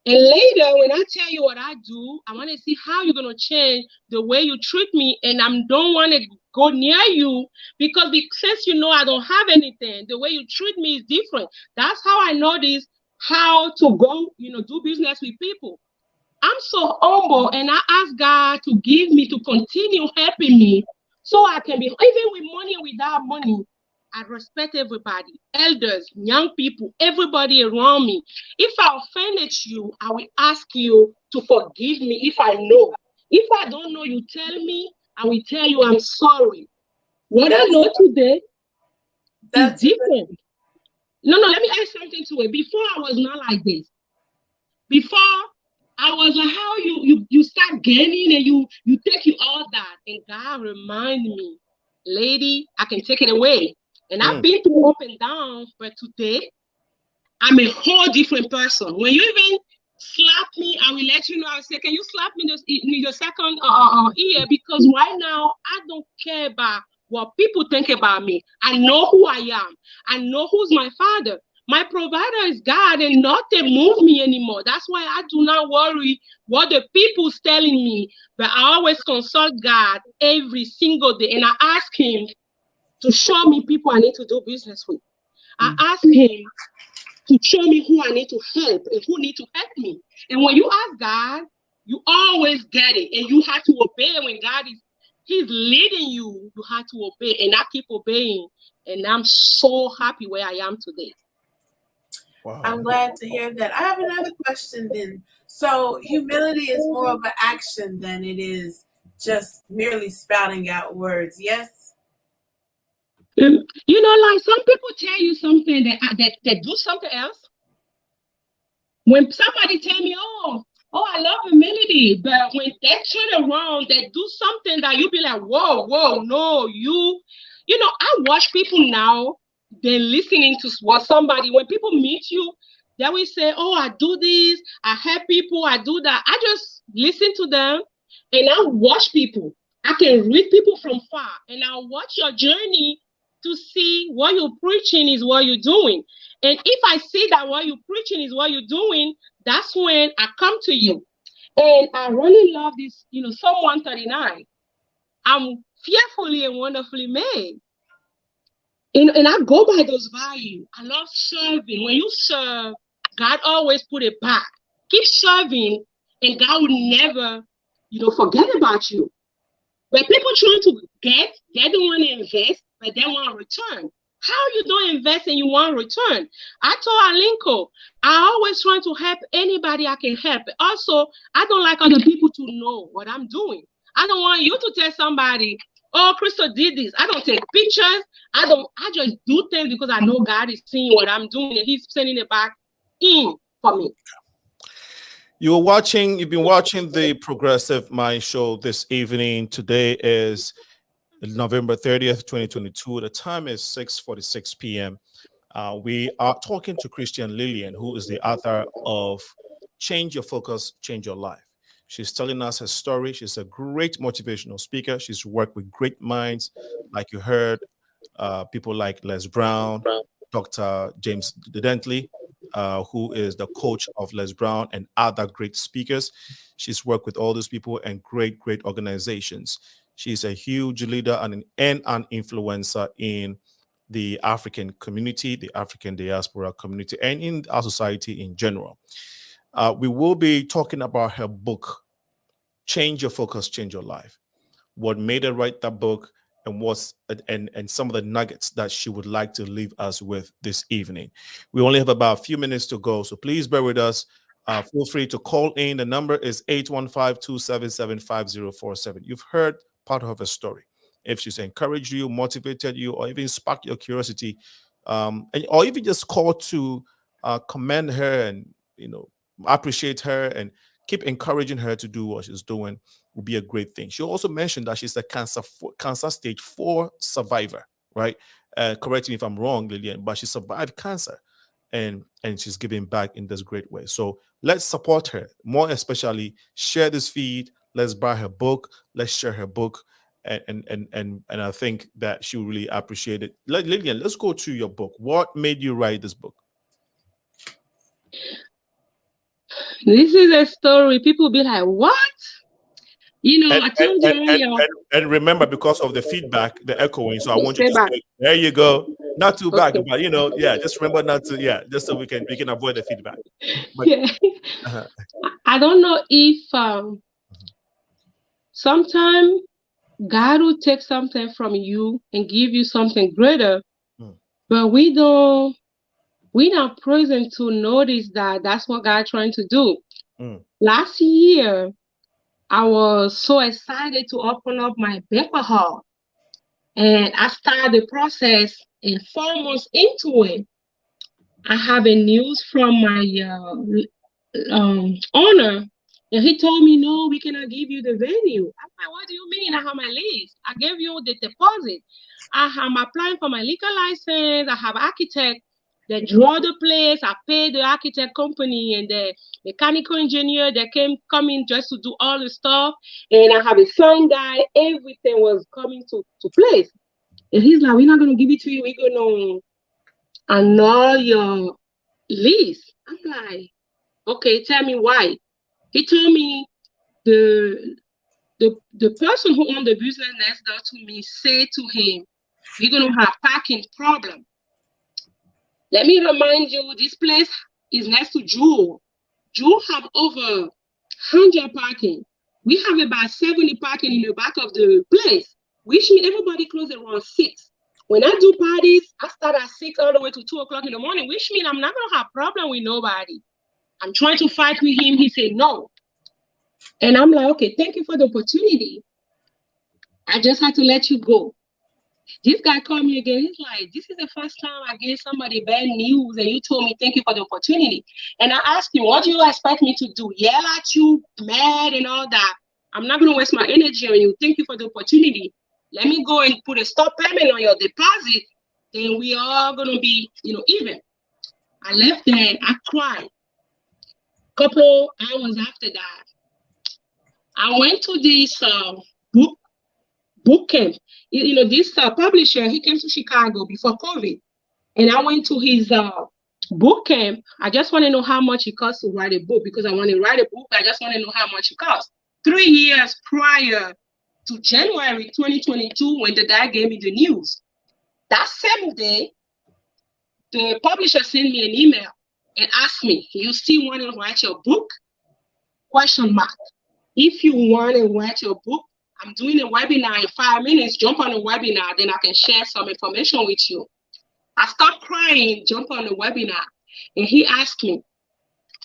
And later, when I tell you what I do, I want to see how you're going to change the way you treat me. And I don't want to go near you because since I don't have anything, the way you treat me is different. That's how I know this. how to go, do business with people. I'm so humble, and I ask God to give me, to continue helping me, so I can be, even with money and without money, I respect everybody, elders, young people, everybody around me. If I offended you, I will ask you to forgive me if I know. If I don't know, you tell me, I will tell you I'm sorry. What I know today is different. No, let me add something to it. Before, I was not like this. Before, I was like, how you start gaining and you take you all that. And God remind me, lady, I can take it away. And I've been through up and down, but today, I'm a whole different person. When you even slap me, I will let you know. I'll say, can you slap me in the second ear? Because right now, I don't care about what people think about me. I know who I am. I know who's my father. My provider is God, and nothing move me anymore. That's why I do not worry what the people's telling me. But I always consult God every single day, and I ask him to show me people I need to do business with. I ask him to show me who I need to help and who need to help me. And when you ask God, you always get it. And you have to obey when he's leading you. You have to obey, and I keep obeying. And I'm so happy where I am today. Wow. I'm glad to hear that. I have another question then. So humility is more of an action than it is just merely spouting out words, yes? Like some people tell you something that do something else. When somebody tell me, oh, I love humility, but when they turn around, they do something that you be like, whoa, no, I watch people now, they're listening to what somebody, when people meet you, they will say, oh, I do this, I help people, I do that. I just listen to them, and I watch people. I can read people from far, and I watch your journey to see what you're preaching is what you're doing. And if I see that what you're preaching is what you're doing, that's when I come to you. And I really love this, Psalm 139. I'm fearfully and wonderfully made. And I go by those values. I love serving. When you serve, God always put it back. Keep serving, and God will never, forget about you. But people trying to get, they don't want to invest, but they want to return. How you don't invest and you want to return? I told Alinco, I always try to help anybody I can help. Also, I don't like other people to know what I'm doing. I don't want you to tell somebody, oh, Crystal did this. I don't take pictures. I just do things because I know God is seeing what I'm doing and he's sending it back in for me. You've been watching the Progressive Mind Show this evening. Today is November 30th, 2022. The time is 6:46 p.m. We are talking to Christelle Lillianne, who is the author of Change Your Focus, Change Your Life. She's telling us her story. She's a great motivational speaker. She's worked with great minds, like you heard, people like Les Brown, Dr. James Dentley, who is the coach of Les Brown, and other great speakers. She's worked with all those people and great organizations. She's a huge leader and an influencer in the African community, the African diaspora community, and in our society in general. We will be talking about her book, Change Your Focus, Change Your Life. What made her write that book, and some of the nuggets that she would like to leave us with this evening. We only have about a few minutes to go, so please bear with us. Feel free to call in. The number is 815-277-5047. You've heard part of her story. If she's encouraged you, motivated you, or even sparked your curiosity, or even just call to commend her and appreciate her and keep encouraging her to do what she's doing, will be a great thing. She also mentioned that she's a cancer stage 4 survivor, right? Correct me if I'm wrong, Lillian, but she survived cancer and she's giving back in this great way. So let's support her. More especially, share this feed. Let's buy her book. Let's share her book. And I think that she will really appreciate it. Lillian, let's go to your book. What made you write this book? This is a story. People be like, what? You know, And, I told you earlier. and remember, because of the feedback, the echoing. So I want you Stay to back. say, "There you go." Not too bad, Okay. but just remember not to. Yeah, just so we can avoid the feedback. But Yeah. uh I don't know if sometimes God will take something from you and give you something greater, but we're not present to notice that that's what God trying to do. Last year, I was so excited to open up my banquet hall, and I started the process. And 4 months into it, I have a news from my owner, and he told me, no, we cannot give you the venue. I'm like, what do you mean? I have my lease. I gave you the deposit. I'm applying for my liquor license. I have architect that draw the place. I paid the architect company and the mechanical engineer that come in just to do all the stuff. And I have a sign guy. Everything was coming to place. And he's like, we're not going to give it to you. We're going to annul your lease. I'm like, okay, tell me why. He told me the person who owned the business next door to me said to him, we're going to have parking problem. Let me remind you, this place is next to Jewel. Jewel have over 100 parking. We have about 70 parking in the back of the place, which means everybody closes around 6. When I do parties, I start at 6 all the way to 2 o'clock in the morning, which means I'm not going to have problem with nobody. I'm trying to fight with him. He said no. And I'm like, okay, thank you for the opportunity. I just had to let you go. This guy called me again. He's like, this is the first time I gave somebody bad news and you told me thank you for the opportunity. And I asked him, what do you expect me to do? Yell at you, mad and all that? I'm not going to waste my energy on you. Thank you for the opportunity. Let me go and put a stop payment on your deposit. Then we are going to be, even. I left there. I cried. Couple hours after that, I went to this book camp. This publisher, he came to Chicago before COVID. And I went to his book camp. I just want to know how much it costs to write a book, because I want to write a book. I just want to know how much it costs. 3 years prior to January 2022, when the guy gave me the news. That same day, the publisher sent me an email and asked me, you still want to write your book? ? If you want to write your book, I'm doing a webinar in 5 minutes. Jump on the webinar, then I can share some information with you. I stopped crying, jump on the webinar, and he asked me,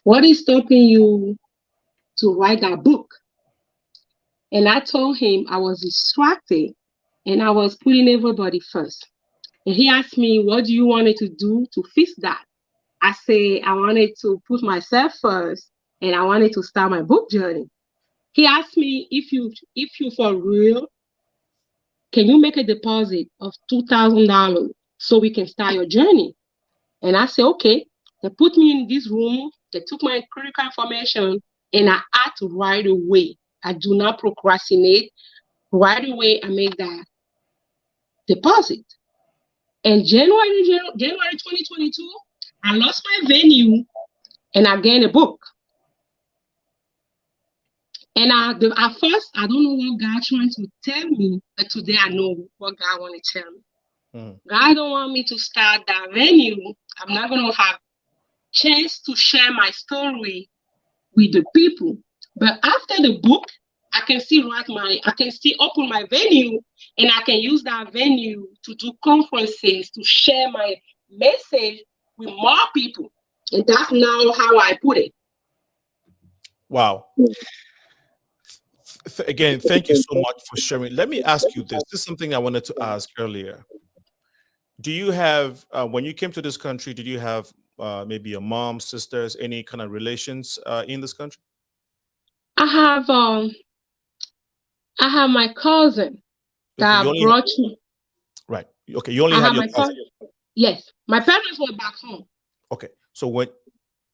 what is stopping you to write that book? And I told him I was distracted and I was putting everybody first. And he asked me, what do you want me to do to fix that? I said, I wanted to put myself first and I wanted to start my book journey. He asked me, if you for real, can you make a deposit of $2,000 so we can start your journey? And I said, okay. They put me in this room. They took my credit card information and I act right away. I do not procrastinate. Right away, I make that deposit. And January 2022, I lost my venue and I gained a book. And at first, I don't know what God trying to tell me, but today I know what God want to tell me. God don't want me to start that venue. I'm not going to have chance to share my story with the people. But after the book, I can still open my venue, and I can use that venue to do conferences, to share my message with more people. And that's now how I put it. Wow. Again, thank you so much for sharing. Let me ask you this. This is something I wanted to ask earlier. Do you have, when you came to this country, did you have maybe your mom, sisters, any kind of relations in this country? I have my cousin that brought me. Right. Okay. You only had your cousin. Yes. My parents were back home. Okay.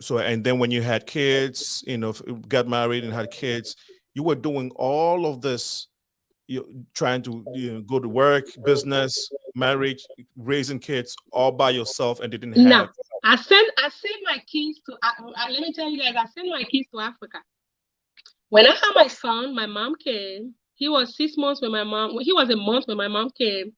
And then when you had kids, got married and had kids, you were doing all of this, trying to go to work, business, marriage, raising kids all by yourself, and didn't have. No, I sent my kids to. Let me tell you guys, I sent my kids to Africa. When I had my son, my mom came. He was 6 months when my mom, he was a month when my mom came.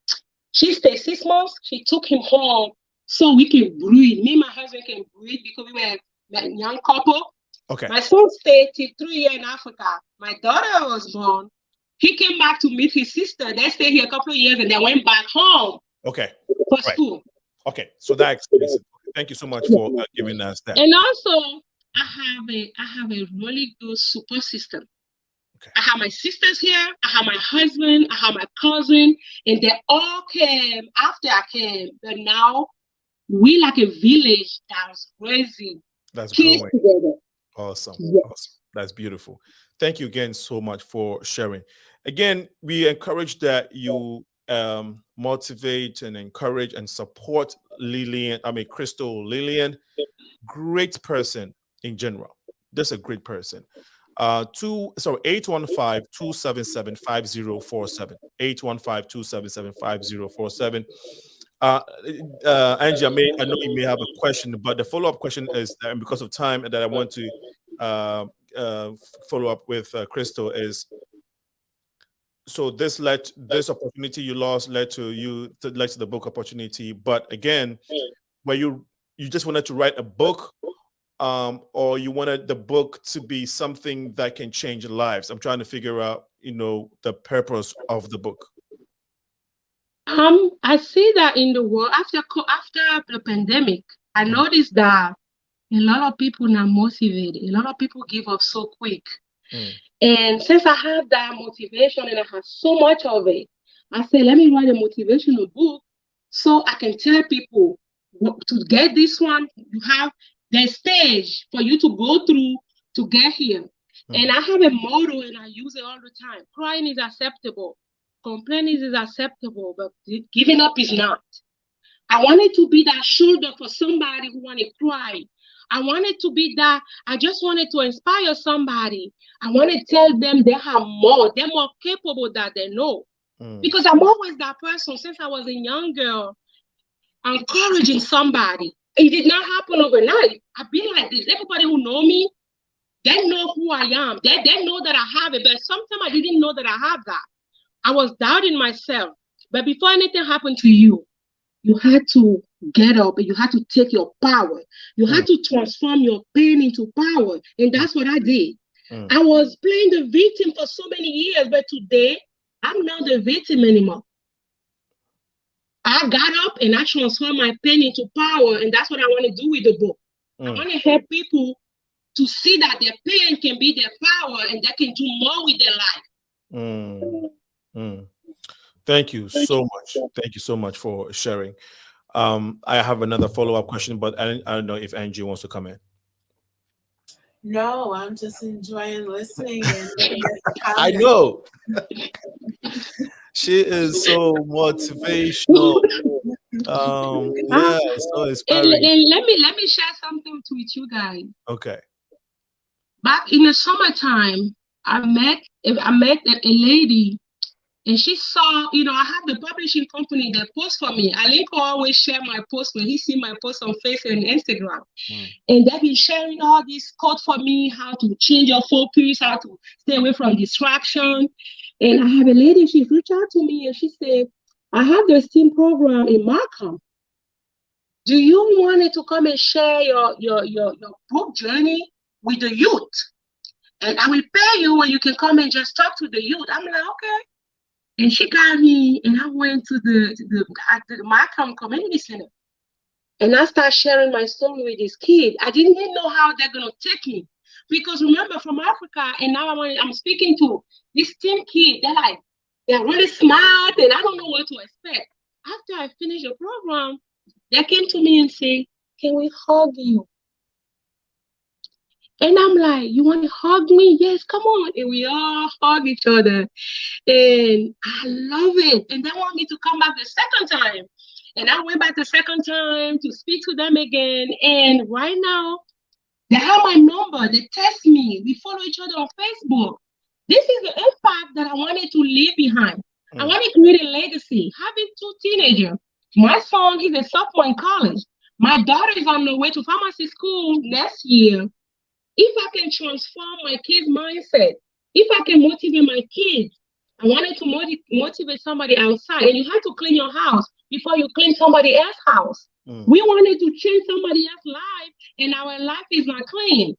She stayed 6 months. She took him home so we can breathe. Me and my husband can breathe because we were a young couple. Okay. My son stayed till 3 years in Africa. My daughter was born. He came back to meet his sister. They stayed here a couple of years and they went back home. Okay. For school. Okay. So that explains it. Thank you so much for giving us that. And also, I have a really good support system. Okay. I have my sisters here. I have my husband. I have my cousin, and they all came after I came. But now we like a village that's crazy. That's kids growing. Together. Awesome. Yes. Awesome. That's beautiful. Thank you again so much for sharing. Again, we encourage that you motivate and encourage and support Christelle Lillianne. Great person in general. That's a great person. 815-277-5047. 815-277-5047. Angie, I know you may have a question, but the follow-up question is, and because of time that I want to follow up with Christelle, is so this opportunity you lost led to the book opportunity, but again, where you just wanted to write a book, or you wanted the book to be something that can change lives? I'm trying to figure out, the purpose of the book. I see that in the world after the pandemic, I noticed that a lot of people are not motivated. A lot of people give up so quick. And since I have that motivation and I have so much of it, I said, let me write a motivational book so I can tell people to get this one, you have the stage for you to go through to get here. And I have a motto and I use it all the time. Crying is acceptable. Complaining is acceptable, but giving up is not. I wanted to be that shoulder for somebody who want to cry. I wanted to be that. I just wanted to inspire somebody. I want to tell them they have more. They're more capable than they know. Because I'm always that person since I was a young girl, encouraging somebody. It did not happen overnight. I've been like this. Everybody who know me, they know who I am. They know that I have it, but sometimes I didn't know that I have that. I was doubting myself. But before anything happened to you, you had to get up and you had to take your power. You had to transform your pain into power. And that's what I did. I was playing the victim for so many years, but today, I'm not the victim anymore. I got up and I transformed my pain into power. And that's what I want to do with the book. I want to help people to see that their pain can be their power and they can do more with their life. Thank you so much. Thank you so much for sharing. I have another follow-up question, but I don't know if Angie wants to come in. No, I'm just enjoying listening. I know. She is so motivational. Yeah, so inspiring. And let me share something with you guys. Okay. Back in the summertime, I met a lady, and she saw, I have the publishing company that posts for me. Alinco always share my posts when he see my posts on Facebook and Instagram. And they've been sharing all these codes for me, how to change your focus, how to stay away from distraction. And I have a lady, she reached out to me and she said, I have the STEAM program in Markham. Do you want to come and share your book journey with the youth? And I will pay you when you can come and just talk to the youth. I'm like, okay. And she got me, and I went to the Markham Community Center. And I started sharing my story with this kid. I didn't even know how they're going to take me. Because remember, from Africa, and now I'm speaking to this teen kid. They're really smart, and I don't know what to expect. After I finished the program, they came to me and said, can we hug you? And I'm like, you want to hug me? Yes, come on. And we all hug each other. And I love it. And they want me to come back the second time. And I went back the second time to speak to them again. And right now, they have my number. They text me. We follow each other on Facebook. This is the impact that I wanted to leave behind. I want to create a legacy. Having 2 teenagers. My son is a sophomore in college. My daughter is on the way to pharmacy school next year. If I can transform my kids' mindset, if I can motivate my kids, I wanted to motivate somebody outside, and you have to clean your house before you clean somebody else's house. We wanted to change somebody else's life, and our life is not clean.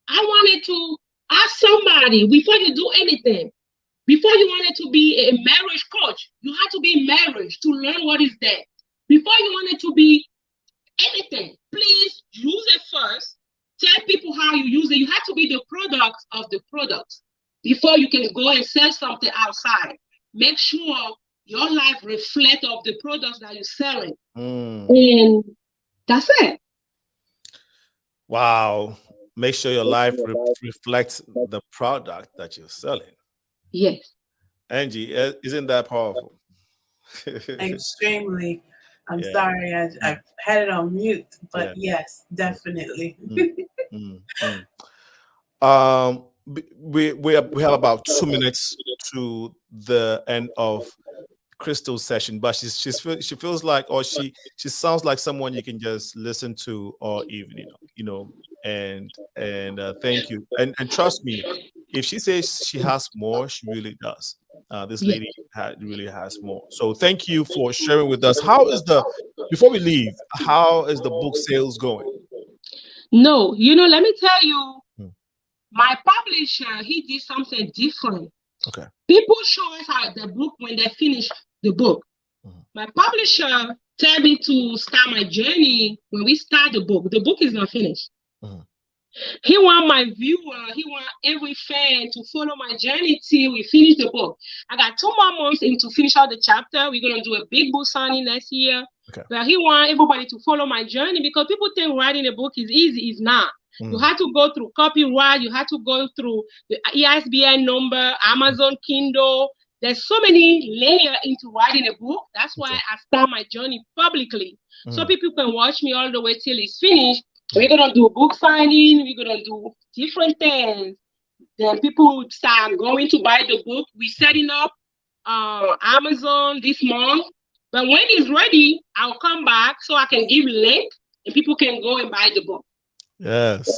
I wanted to ask somebody before you do anything. Before you wanted to be a marriage coach, you had to be marriage to learn what is there. Before you wanted to be anything, please use it first. Tell people how you use it. You have to be the product of the product before you can go and sell something outside. Make sure your life reflects of the products that you're selling. And that's it. Wow. Make sure your life reflects the product that you're selling. Yes. Angie, isn't that powerful? Extremely. I'm sorry, I had it on mute, but yes, definitely. We have about 2 minutes to the end of Crystal's session, but she feels like, or she sounds like someone you can just listen to all evening, and thank you, and trust me, if she says she has more, she really does. This lady really has more. So thank you for sharing with us. Before we leave, how is the book sales going? No, let me tell you, my publisher, he did something different. Okay. People show us how the book when they finish the book. My publisher tell me to start my journey when we start the book. The book is not finished. He want my viewer, he want every fan to follow my journey till we finish the book. I got 2 more months to finish out the chapter. We're gonna do a big book signing next year. Okay. But he want everybody to follow my journey because people think writing a book is easy. It's not. You have to go through copyright. You have to go through the ISBN number, Amazon Kindle. There's so many layers into writing a book. That's why I start my journey publicly. So people can watch me all the way till it's finished. We're going to do book signing. We're going to do different things. Then people start going to buy the book. We're setting up Amazon this month. But when it's ready, I'll come back so I can give link and people can go and buy the book. Yes.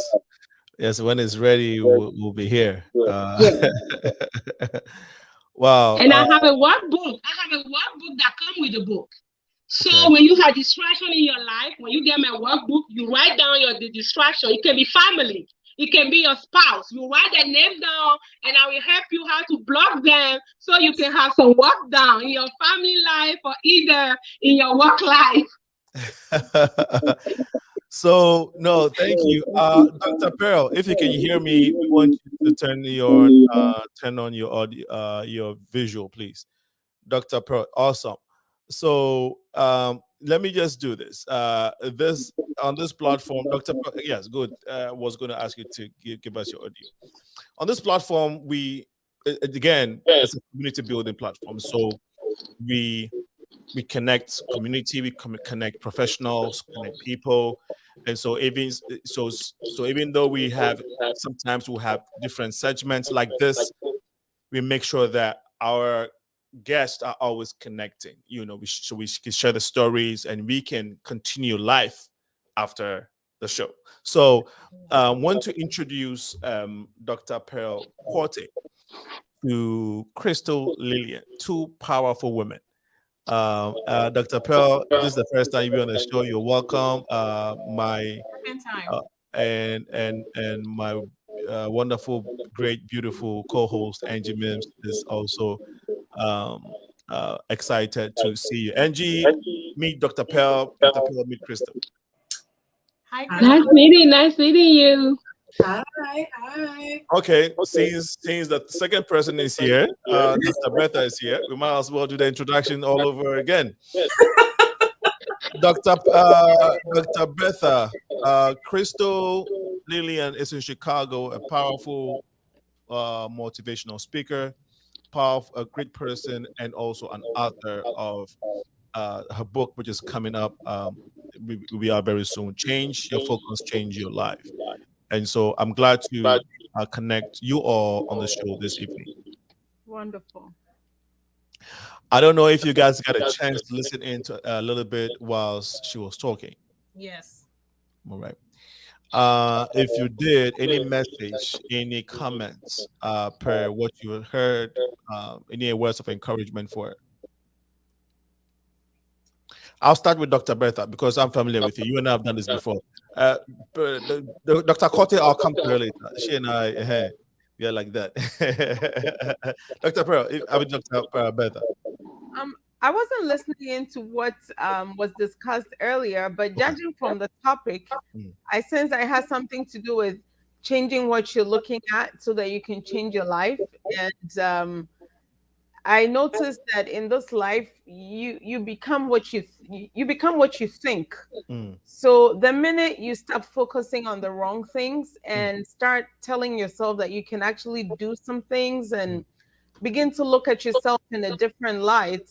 When it's ready, we'll be here. Wow. And I have a workbook. That comes with the book. So when you have distraction in your life, when you get my workbook, you write down the distraction. It can be family. It can be your spouse. You write their name down, and I will help you how to block them so you can have some work done in your family life or either in your work life. So no, thank you, Dr. Pearl. If you can hear me, we want you to turn on your audio, your visual, please. Dr. Pearl, awesome. So let me just do this. On this platform, Dr. Pearl, yes, good. Was going to ask you to give us your audio. On this platform, it's a community building platform. So we connect community, we connect professionals, connect people. And so even though sometimes we'll have different segments like this, we make sure that our guests are always connecting. We can share the stories and we can continue life after the show. So I want to introduce Dr. Pearl Quartet to Christelle Lillianne, 2 powerful women. Dr. Pearl, this is the first time you're on the show. You're welcome. And my wonderful, great, beautiful co-host Angie Mims is also excited to see you. Angie, meet Dr. Pearl. Dr. Pearl, meet Crystal. Hi, Nice meeting you. Hi. Okay, since the second person is here, Dr. Bertha is here, we might as well do the introduction all over again. Dr. Bertha, Christelle Lillianne is in Chicago, a powerful motivational speaker, a great person, and also an author of her book, which is coming up. We are very soon. Change your focus, change your life. And so I'm glad to connect you all on the show this evening. Wonderful. I don't know if you guys got a chance to listen into a little bit whilst she was talking. Yes. All right. If you did, any message, any comments per what you heard, any words of encouragement for it? I'll start with Dr. Bertha because I'm familiar with you. You and I have done this before. Dr. Cote, I'll come to her later. She and I, we are like that. Dr. Pearl, I mean Dr. Bertha. I wasn't listening into what was discussed earlier, but judging from the topic, I sense that it has something to do with changing what you're looking at so that you can change your life. And I noticed that in this life, you become what you think. So the minute you stop focusing on the wrong things and start telling yourself that you can actually do some things and begin to look at yourself in a different light,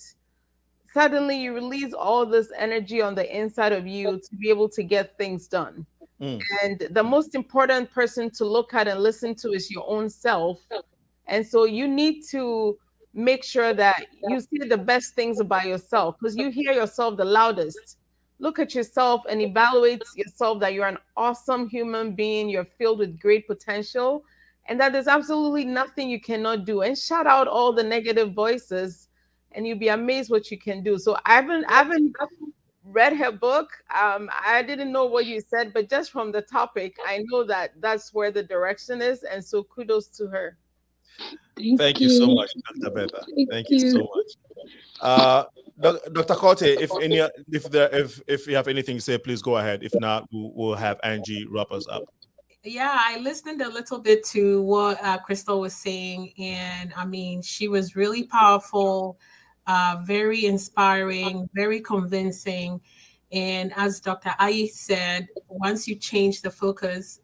suddenly you release all this energy on the inside of you to be able to get things done. And the most important person to look at and listen to is your own self. And so you need to make sure that you see the best things about yourself because you hear yourself the loudest. Look at yourself and evaluate yourself that you're an awesome human being. You're filled with great potential and that there's absolutely nothing you cannot do. And shout out all the negative voices and you'll be amazed what you can do. So I haven't read her book. I didn't know what you said, but just from the topic, I know that that's where the direction is. And so kudos to her. Thank you so much, Dr. Bertha. Thank you so much. Dr. Cote, if you have anything to say, please go ahead. If not, we'll have Angie wrap us up. Yeah, I listened a little bit to what Christelle was saying, and I mean, she was really powerful, very inspiring, very convincing. And as Dr. Ayi said, once you change the focus,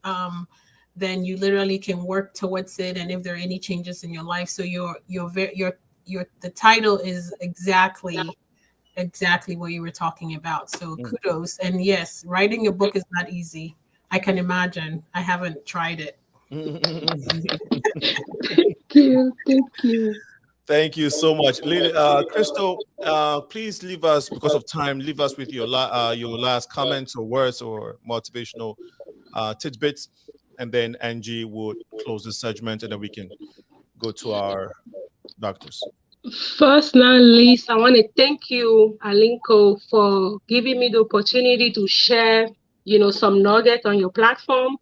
then you literally can work towards it. And if there are any changes in your life, so the title is exactly what you were talking about. So kudos. And yes, writing a book is not easy. I can imagine. I haven't tried it. Thank you. Thank you so much. Crystal, please leave us, because of time, leave us with your last comments or words or motivational tidbits. And then Angie would close the segment and then we can go to our doctors. First, not least, I want to thank you, Alinco, for giving me the opportunity to share, some nugget on your platform.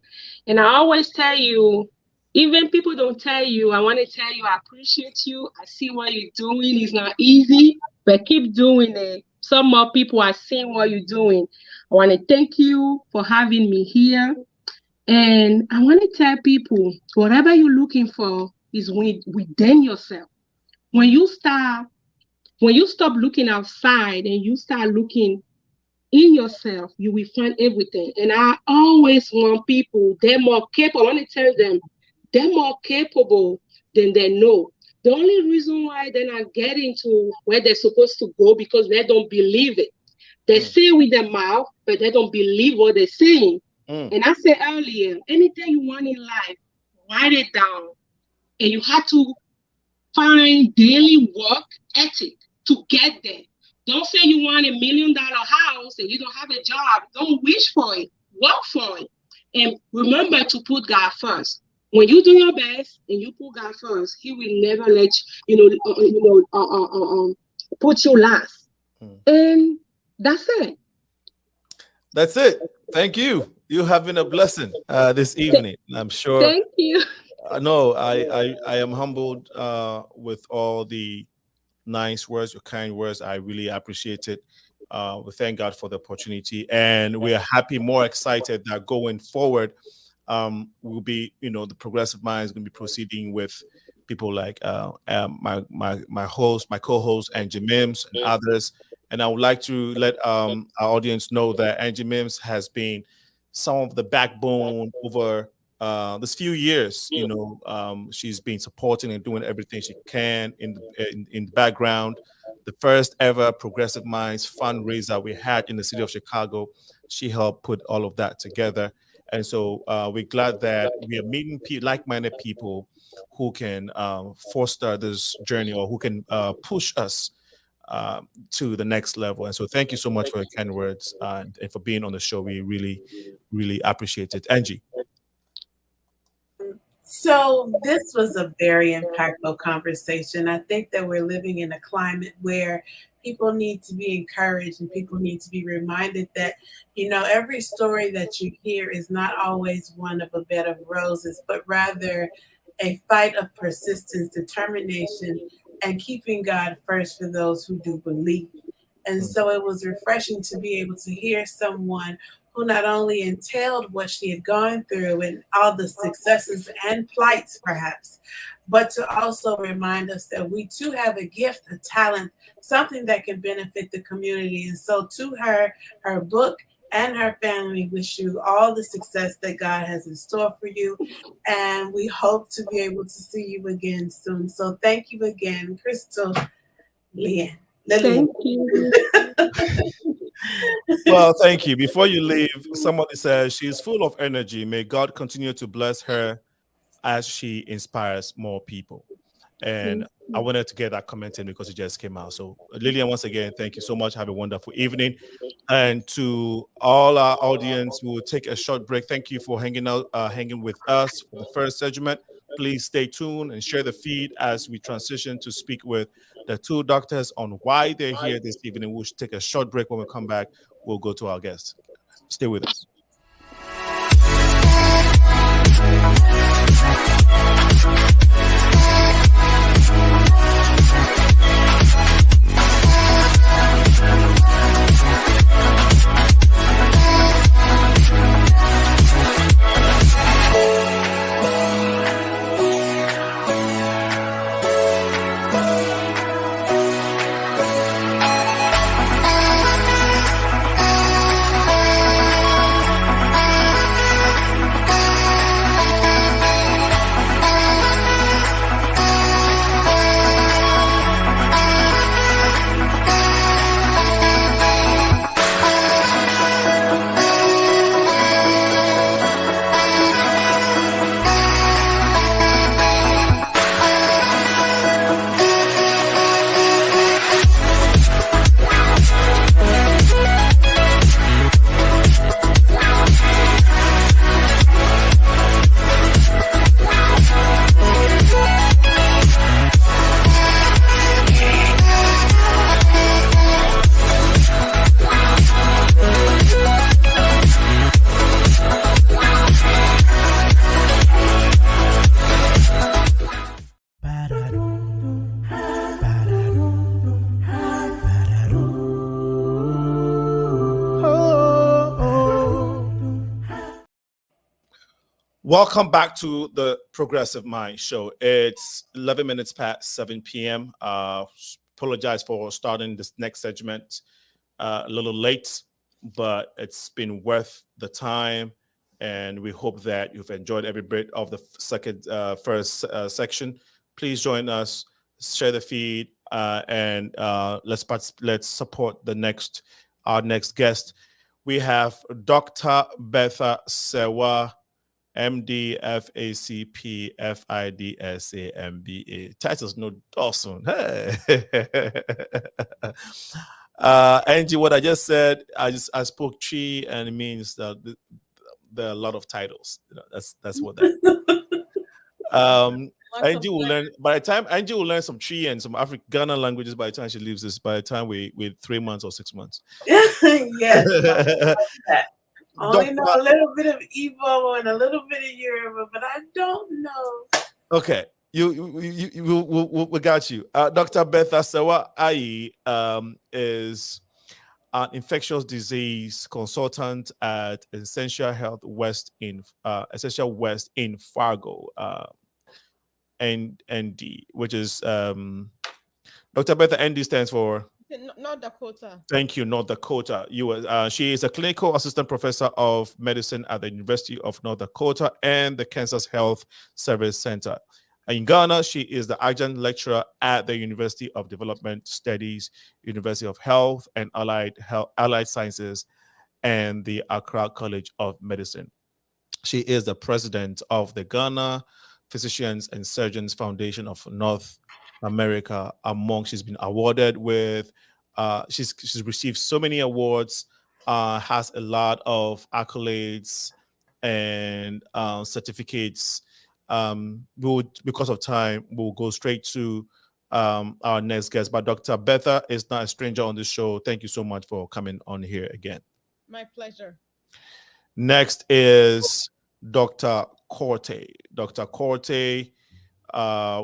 And I always tell you, even people don't tell you, I want to tell you, I appreciate you. I see what you're doing. It's not easy, but keep doing it. Some more people are seeing what you're doing. I want to thank you for having me here. And I want to tell people, whatever you're looking for is within yourself. When you stop looking outside and you start looking in yourself, you will find everything. And I always want people, they're more capable. I want to tell them, they're more capable than they know. The only reason why they're not getting to where they're supposed to go because they don't believe it. They say with their mouth, but they don't believe what they're saying. And I said earlier, anything you want in life, write it down. And you have to find daily work ethic to get there. Don't say you want $1 million house and you don't have a job. Don't wish for it. Work for it. And remember to put God first. When you do your best and you put God first, He will never let put you last. And that's it. That's it. Thank you. You have been a blessing this evening. I'm sure. Thank you. No, I am humbled with all the nice words, your kind words. I really appreciate it. We thank God for the opportunity, and we are happy, more excited that going forward, we'll be, the Progressive Mind is going to be proceeding with people like my co-host Angie Mims and others. And I would like to let our audience know that Angie Mims has been some of the backbone over this few years. She's been supporting and doing everything she can in the background. The first ever Progressive Minds fundraiser we had in the city of Chicago, she helped put all of that together. And so we're glad that we are meeting like-minded people who can foster this journey or who can push us to the next level. And so thank you so much for your kind words and for being on the show. We really, really appreciate it. Angie. So this was a very impactful conversation. I think that we're living in a climate where people need to be encouraged and people need to be reminded that, every story that you hear is not always one of a bed of roses, but rather a fight of persistence, determination, and keeping God first for those who do believe. And so it was refreshing to be able to hear someone who not only entailed what she had gone through and all the successes and plights, perhaps, but to also remind us that we too have a gift, a talent, something that can benefit the community. And so to her book, and her family wish you all the success that God has in store for you. And we hope to be able to see you again soon. So thank you again, Christelle Lillianne. Thank you. Well, thank you. Before you leave, somebody says she's full of energy. May God continue to bless her as she inspires more people. And I wanted to get that comment in because it just came out. So Lillian, once again, thank you so much. Have a wonderful evening. And to all our audience, we will take a short break. Thank you for hanging with us for the first segment. Please stay tuned and share the feed as we transition to speak with the two doctors on why they're here this evening. We'll take a short break. When we come back, we'll go to our guests. Stay with us. Welcome back to the Progressive Mind Show. It's 11 minutes past 7 p.m. Apologize for starting this next segment a little late, but it's been worth the time. And we hope that you've enjoyed every bit of the first section. Please join us, share the feed, and let's support our next guest. We have Dr. Bertha Serwa, MD, FACP, FIDSA, MBA. Titles no awesome. Hey. Angie, what I just said, I spoke Chi, and it means that there are a lot of titles. That's what that. Angie will learn by the time Angie will learn some Chi and some Ghana languages by the time she leaves this. By the time we 3 months or 6 months. Yes. Only know a little bit of Igbo and a little bit of Yoruba, but I don't know. Okay, we got you. Dr. Bertha Serwa Ayi is an infectious disease consultant at Essential West in Fargo, ND, which is Dr. Bertha. ND stands for North Dakota. Thank you, North Dakota. She is a clinical assistant professor of medicine at the University of North Dakota and the Kansas Health Service Center. In Ghana, she is the adjunct lecturer at the University of Development Studies, University of Health and Allied Sciences, and the Accra College of Medicine. She is the president of the Ghana Physicians and Surgeons Foundation of North America. She's been awarded with, she's received so many awards, has a lot of accolades and certificates. Because of time, we'll go straight to our next guest. But Dr. Bertha is not a stranger on the show. Thank you so much for coming on here again. My pleasure. Next is Dr. Corte. Dr. Corte,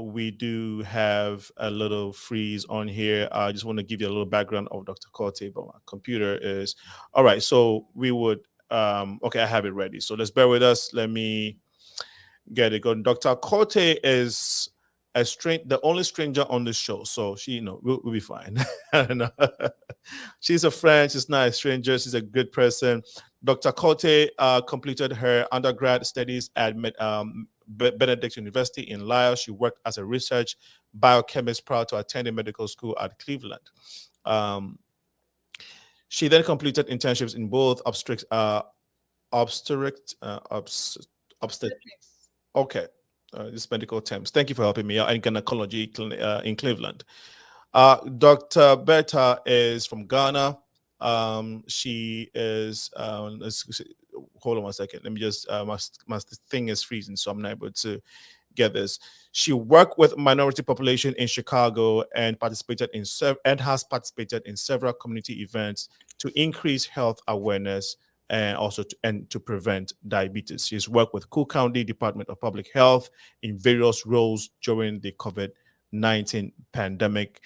we do have a little freeze on here. I just want to give you a little background of Dr. Corte, but my computer is all right. So we would okay, I have it ready. So let's bear with us. Let me get it going. Dr. Corte is the only stranger on the show, so she, we'll be fine. She's a friend. She's not a stranger. She's a good person. Dr. Corte completed her undergrad studies at Benedict University in Laos. She worked as a research biochemist prior to attending medical school at Cleveland. She then completed internships in both obstetrics. Okay, this medical terms. Thank you for helping me out. And gynecology in Cleveland. Dr. Bertha is from Ghana. She is. Hold on one second. Let me just. My thing is freezing, so I'm not able to get this. She worked with minority population in Chicago and has participated in several community events to increase health awareness and also to prevent diabetes. She's worked with Cook County Department of Public Health in various roles during the COVID-19 pandemic.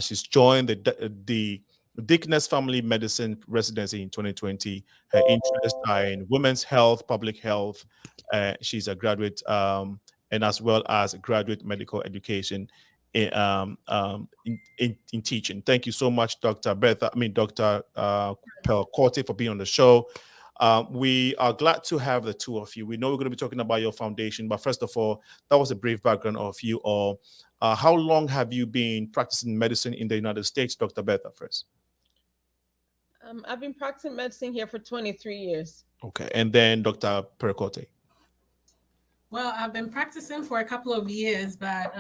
She's joined the Dickness Family Medicine Residency in 2020. Her interests are in women's health, public health. She's a graduate and as well as graduate medical education in teaching. Thank you so much, Dr. Corte, for being on the show. We are glad to have the two of you. We know we're going to be talking about your foundation, but first of all, that was a brief background of you all. How long have you been practicing medicine in the United States, Dr. Bertha, first? I've been practicing medicine here for 23 years. Okay, and then Dr. Corte. Well, I've been practicing for a couple of years, but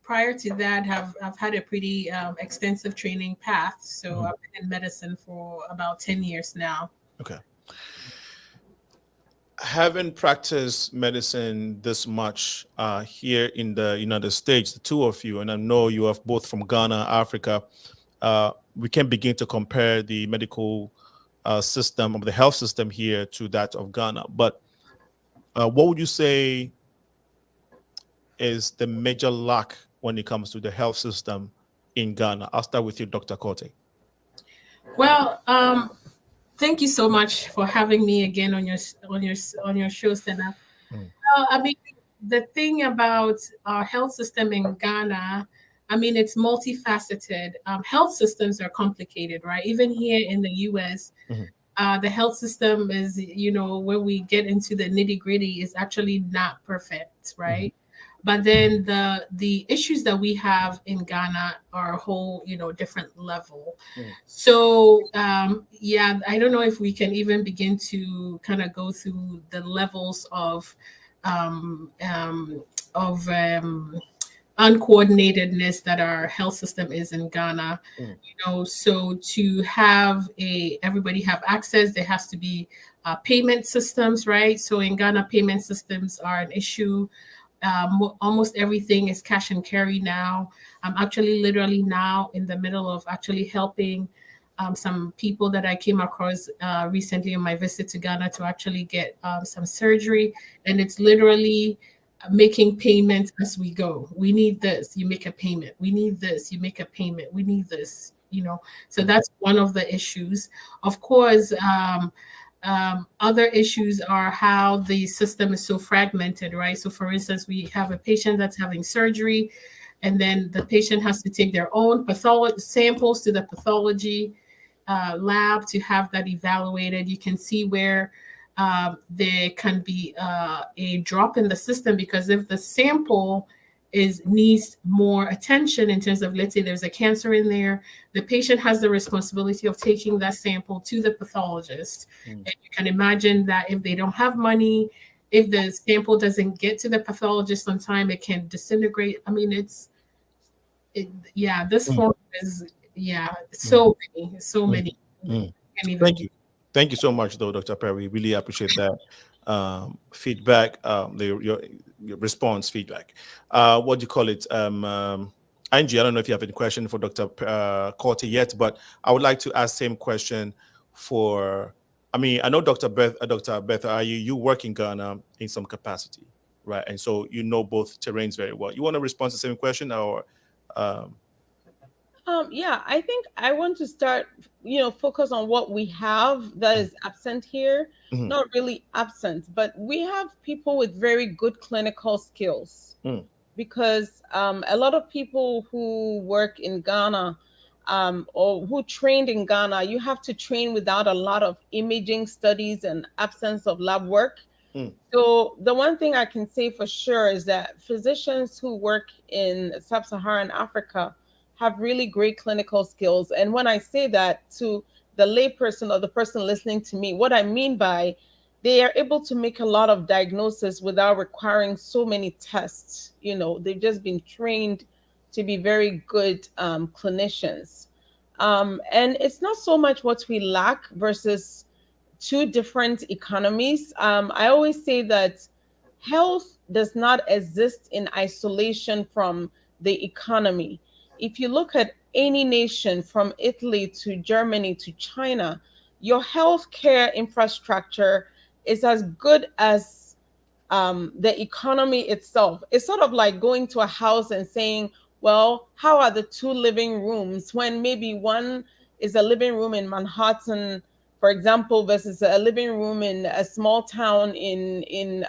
prior to that, I've had a pretty extensive training path. So I've been in medicine for about 10 years now. Okay. Having practiced medicine this much here in the United States, the two of you, and I know you are both from Ghana, Africa, we can begin to compare the medical system of the health system here to that of Ghana. But what would you say is the major lack when it comes to the health system in Ghana? I'll start with you, Dr. Corte. Well, thank you so much for having me again on your show, Senna. I mean, the thing about our health system in Ghana, I mean, it's multifaceted. Health systems are complicated, right? Even here in the U.S., the health system is, when we get into the nitty gritty, is actually not perfect, right? But then the issues that we have in Ghana are a whole, different level. So, yeah, I don't know if we can even begin to kind of go through the levels of uncoordinatedness that our health system is in Ghana. So to have everybody have access, there has to be payment systems, right? So in Ghana, payment systems are an issue. Almost everything is cash and carry now. I'm actually literally now in the middle of actually helping some people that I came across recently on my visit to Ghana to actually get some surgery. And it's literally making payments as we go. We need this, you make a payment. We need this, you make a payment. We need this, So that's one of the issues. Of course, other issues are how the system is so fragmented, right? So for instance, we have a patient that's having surgery, and then the patient has to take their own pathology samples to the pathology lab to have that evaluated. You can see where there can be a drop in the system, because if the sample needs more attention in terms of, let's say there's a cancer in there, the patient has the responsibility of taking that sample to the pathologist. And you can imagine that if they don't have money, if the sample doesn't get to the pathologist on time, it can disintegrate. I mean, it's this form is so many. Thank you. Thank you so much, though, Dr. Perry. Really appreciate that feedback, your response feedback. What do you call it? Angie, I don't know if you have any question for Dr. Corti yet, but I would like to ask same question for, I know Dr. Bertha Ayi, you work in Ghana in some capacity, right? And so you know both terrains very well. You want to respond to the same question or? I think I want to start, focus on what we have that is absent here. Not really absent, but we have people with very good clinical skills. Because a lot of people who work in Ghana or who trained in Ghana, you have to train without a lot of imaging studies and absence of lab work. So the one thing I can say for sure is that physicians who work in sub-Saharan Africa have really great clinical skills. And when I say that to the layperson or the person listening to me, what I mean by they are able to make a lot of diagnosis without requiring so many tests. They've just been trained to be very good clinicians. And it's not so much what we lack versus two different economies. I always say that health does not exist in isolation from the economy. If you look at any nation from Italy to Germany to China, your healthcare infrastructure is as good as the economy itself. It's sort of like going to a house and saying, well, how are the two living rooms when maybe one is a living room in Manhattan, for example, versus a living room in a small town in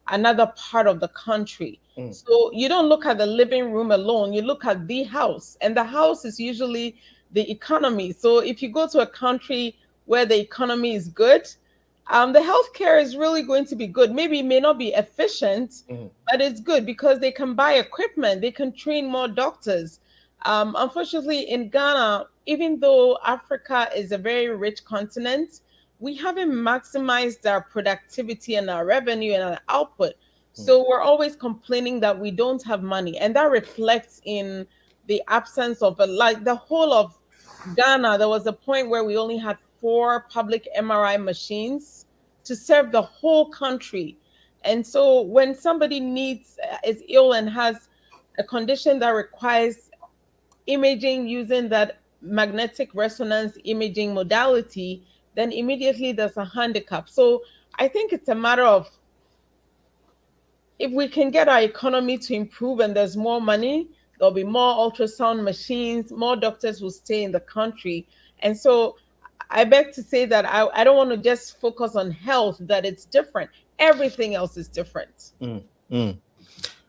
another part of the country. So you don't look at the living room alone, you look at the house, and the house is usually the economy. So if you go to a country where the economy is good, the healthcare is really going to be good. Maybe it may not be efficient, but it's good because they can buy equipment, they can train more doctors. Unfortunately, in Ghana, even though Africa is a very rich continent, we haven't maximized our productivity and our revenue and our output. So we're always complaining that we don't have money. And that reflects in the absence of the whole of Ghana. There was a point where we only had 4 public MRI machines to serve the whole country. And so when somebody is ill and has a condition that requires imaging using that magnetic resonance imaging modality, then immediately there's a handicap. So I think it's a matter of, if we can get our economy to improve and there's more money, there'll be more ultrasound machines, more doctors will stay in the country. And so I beg to say that I don't want to just focus on health, that it's different. Everything else is different.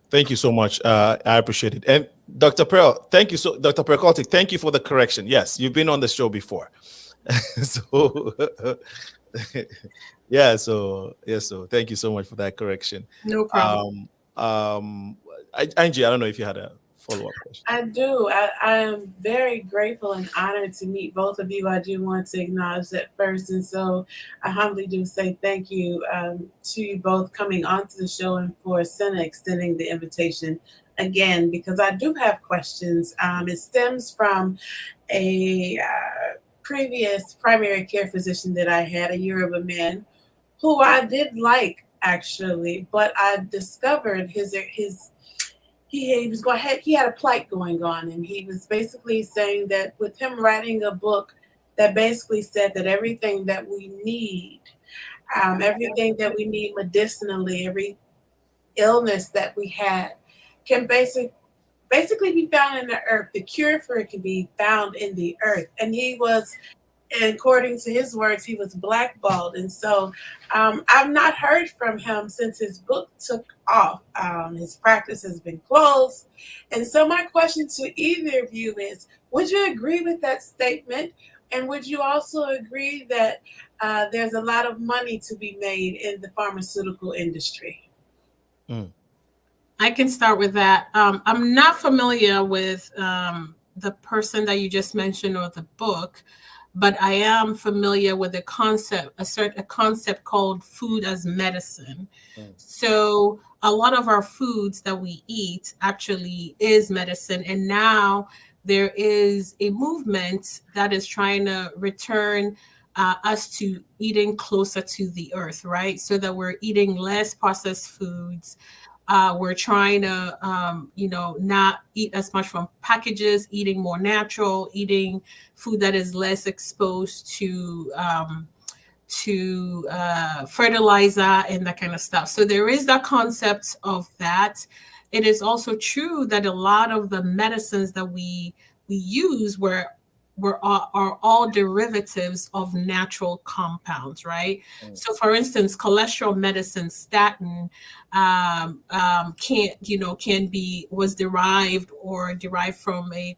Thank you so much. I appreciate it. And Dr. Pearl, Dr. Percotic, thank you for the correction. Yes, you've been on the show before. So so thank you so much for that correction. No problem. Angie, I don't know if you had a follow-up question. I do. I am very grateful and honored to meet both of you. I do want to acknowledge that first. And so I humbly do say thank you to you both coming onto the show and for Senna extending the invitation again, because I do have questions. It stems from a previous primary care physician that I had, a Yoruba man, who I did like actually, but I discovered he had a plight going on, and he was basically saying that with him writing a book that basically said that everything that we need medicinally, every illness that we had can basically be found in the earth. The cure for it can be found in the earth. And he was, according to his words, he was blackballed. And so I've not heard from him since his book took off. His practice has been closed. And so my question to either of you is, would you agree with that statement? And would you also agree that there's a lot of money to be made in the pharmaceutical industry? I can start with that. I'm not familiar with the person that you just mentioned or the book, but I am familiar with a certain concept called food as medicine. So a lot of our foods that we eat actually is medicine. And now there is a movement that is trying to return us to eating closer to the earth, right? So that we're eating less processed foods. We're trying to, not eat as much from packages, eating more natural, eating food that is less exposed to fertilizer and that kind of stuff. So there is that concept of that. It is also true that a lot of the medicines that we use are all derivatives of natural compounds, right? So, for instance, cholesterol medicine, statin, was derived from a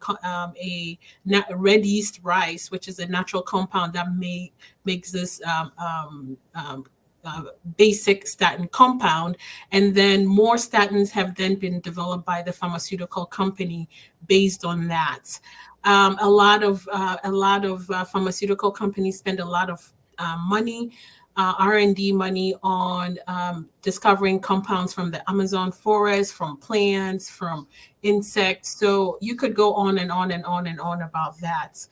red yeast rice, which is a natural compound that makes this basic statin compound, and then more statins have then been developed by the pharmaceutical company based on that. A lot of pharmaceutical companies spend a lot of money, R&D money on discovering compounds from the Amazon forest, from plants, from insects. So you could go on and on and on and on about that.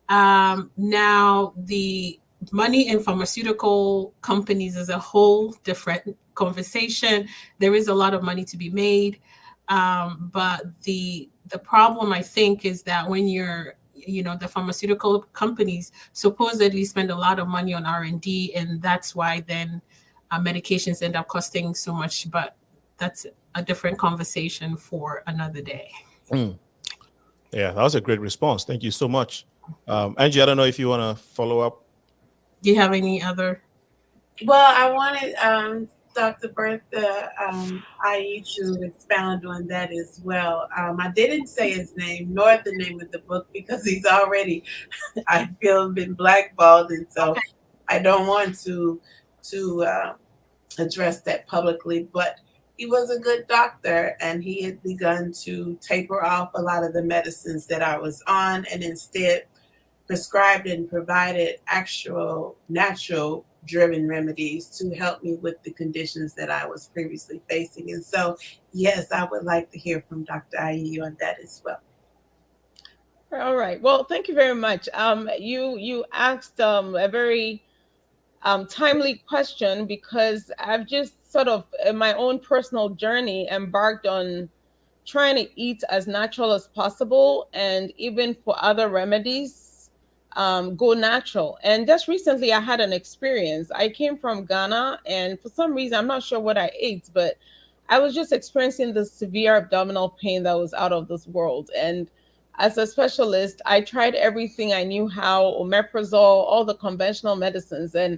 Now, the money in pharmaceutical companies is a whole different conversation. There is a lot of money to be made. But the problem, I think, is that when the pharmaceutical companies supposedly spend a lot of money on R&D, and that's why then medications end up costing so much. But that's a different conversation for another day. Yeah, that was a great response. Thank you so much. Angie, I don't know if you want to follow up. Do you have any other? Well, I wanted Dr. Bertha Ayi to expound on that as well. I didn't say his name nor the name of the book because he's already, I feel, been blackballed, and so I don't want to address that publicly. But he was a good doctor, and he had begun to taper off a lot of the medicines that I was on, and instead prescribed and provided actual natural driven remedies to help me with the conditions that I was previously facing. And so, yes, I would like to hear from Dr. Ayi on that as well. All right. Well, thank you very much. You asked a very timely question, because I've just sort of, in my own personal journey, embarked on trying to eat as natural as possible, and even for other remedies, go natural. And just recently I had an experience. I came from Ghana, and for some reason, I'm not sure what I ate, but I was just experiencing this severe abdominal pain that was out of this world. And as a specialist, I tried everything I knew how, omeprazole, all the conventional medicines. And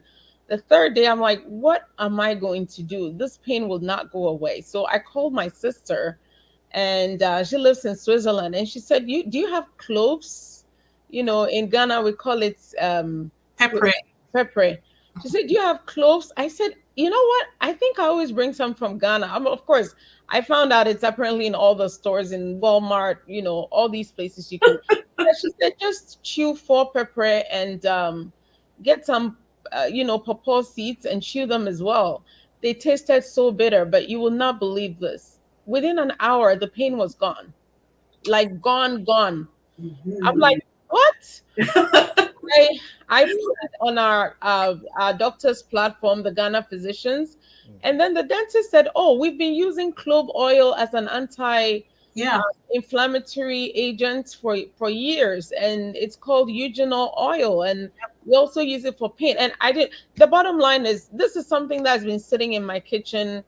the third day, I'm like, what am I going to do? This pain will not go away. So I called my sister, and she lives in Switzerland. And she said, do you have cloves? In Ghana, we call it pepper. Pepper. She said, do you have cloves? I said, you know what? I think I always bring some from Ghana. Of course, I found out it's apparently in all the stores, in Walmart, all these places you can. She said, just chew 4 pepper and get some, pawpaw seeds and chew them as well. They tasted so bitter, but you will not believe this. Within an hour, the pain was gone. Like gone. Mm-hmm. I'm like, what? I put it on our doctor's platform, the Ghana Physicians, and then the dentist said, "Oh, we've been using clove oil as an inflammatory agent for years, and it's called eugenol oil, and we also use it for pain." And the bottom line is, this is something that's been sitting in my kitchen,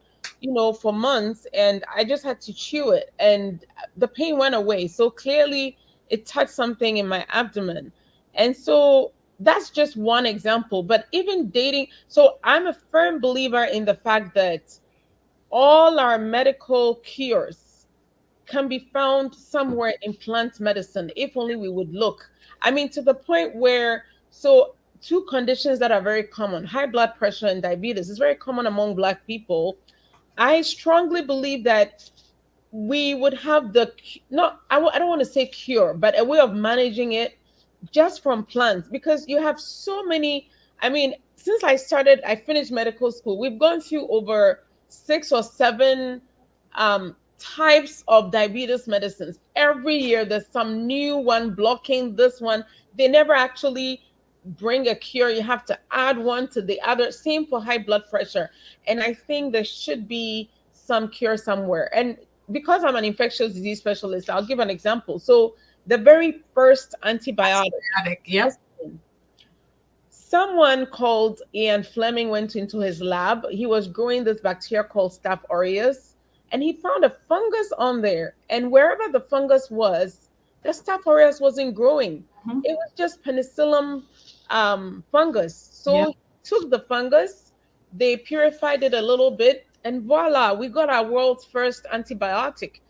for months, and I just had to chew it, and the pain went away. So clearly, it touched something in my abdomen. And so that's just one example. But even dating, so I'm a firm believer in the fact that all our medical cures can be found somewhere in plant medicine, if only we would look. I mean, to the point where, so 2 conditions that are very common, high blood pressure and diabetes, is very common among Black people. I strongly believe that we would have I don't want to say cure, but a way of managing it just from plants, because you have so many. I mean, since I finished medical school, we've gone through over 6 or 7 types of diabetes medicines. Every year there's some new one blocking this one. They never actually bring a cure. You have to add one to the other. Same for high blood pressure. And I think there should be some cure somewhere. And because I'm an infectious disease specialist, I'll give an example. So the very first antibiotic, yep. Someone called Ian Fleming went into his lab. He was growing this bacteria called Staph aureus, and he found a fungus on there. And wherever the fungus was, the Staph aureus wasn't growing. It was just penicillium fungus. So he took the fungus, they purified it a little bit, and voila, we got our world's first antibiotic.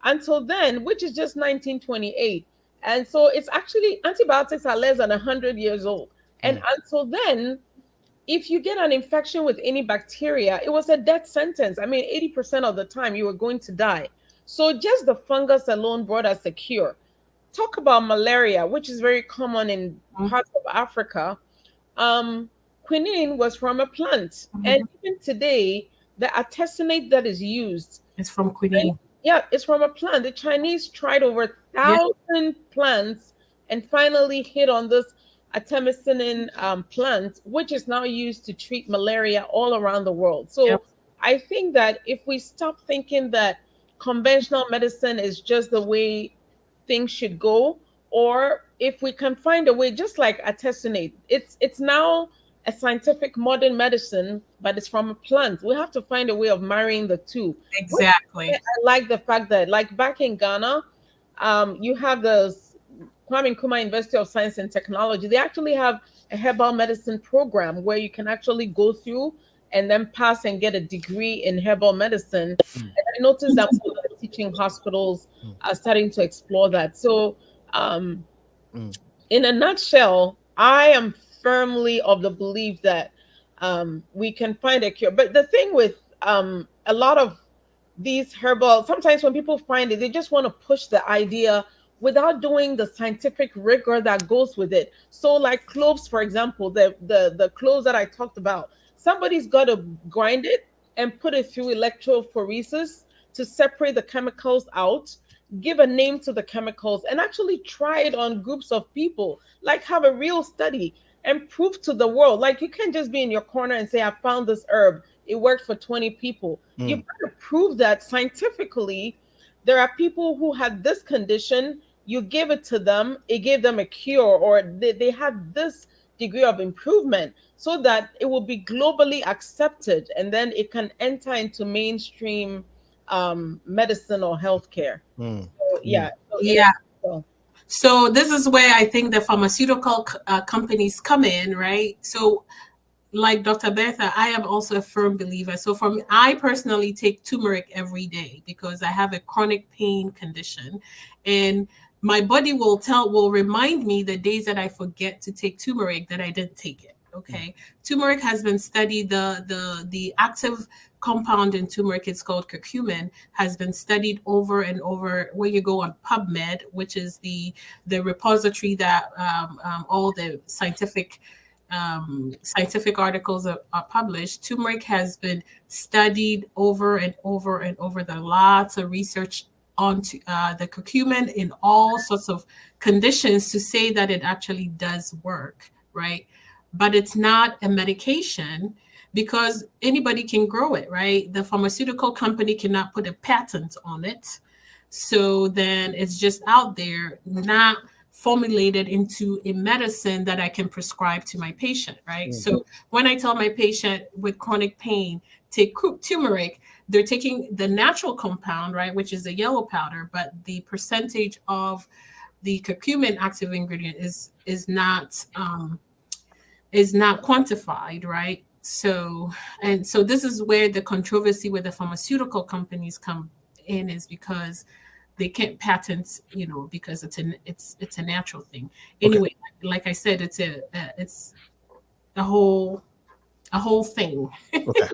Until then, which is just 1928. And so it's actually, antibiotics are less than 100 years old. And until then, if you get an infection with any bacteria, it was a death sentence. I mean, 80% of the time you were going to die. So just the fungus alone brought us a cure. Talk about malaria, which is very common in parts of Africa. Quinine was from a plant. And even today, the artesunate that is used is from quinine. Yeah, it's from a plant. The Chinese tried over 1,000 plants and finally hit on this artemisinin plant, which is now used to treat malaria all around the world. So I think that if we stop thinking that conventional medicine is just the way things should go, or if we can find a way, just like artesunate, it's now a scientific modern medicine, but it's from a plant. We have to find a way of marrying the two. Exactly. I like the fact that, like back in Ghana, you have the Kwame Nkrumah University of Science and Technology. They actually have a herbal medicine program where you can actually go through and then pass and get a degree in herbal medicine. And I noticed that some of the teaching hospitals are starting to explore that. So in a nutshell, I am firmly of the belief that we can find a cure. But the thing with a lot of these herbal, sometimes when people find it, they just want to push the idea without doing the scientific rigor that goes with it. So like cloves, for example, the cloves that I talked about, somebody's got to grind it and put it through electrophoresis to separate the chemicals out, give a name to the chemicals, and actually try it on groups of people, like have a real study and prove to the world. Like you can't just be in your corner and say, I found this herb, it worked for 20 people. You've got to prove that scientifically. There are people who had this condition, you give it to them, it gave them a cure, or they had this degree of improvement, so that it will be globally accepted, and then it can enter into mainstream medicine or healthcare. So this is where I think the pharmaceutical companies come in, right? So like Dr. Bertha, I am also a firm believer. So for me, I personally take turmeric every day because I have a chronic pain condition, and my body will remind me the days that I forget to take turmeric that I didn't take it. Okay. Turmeric has been studied. The active compound in turmeric, it's called curcumin, has been studied over and over. When you go on PubMed, which is the repository that all the scientific articles are published, turmeric has been studied over and over and over. There are lots of research on the curcumin in all sorts of conditions to say that it actually does work, right? But it's not a medication because anybody can grow it, right? The pharmaceutical company cannot put a patent on it. So then it's just out there, not formulated into a medicine that I can prescribe to my patient, right? So when I tell my patient with chronic pain, take turmeric, they're taking the natural compound, right, which is the yellow powder, but the percentage of the curcumin active ingredient is not quantified, right? So this is where the controversy with the pharmaceutical companies come in, is because they can't patent, because it's a natural thing. Anyway, like I said, it's a whole thing. Okay.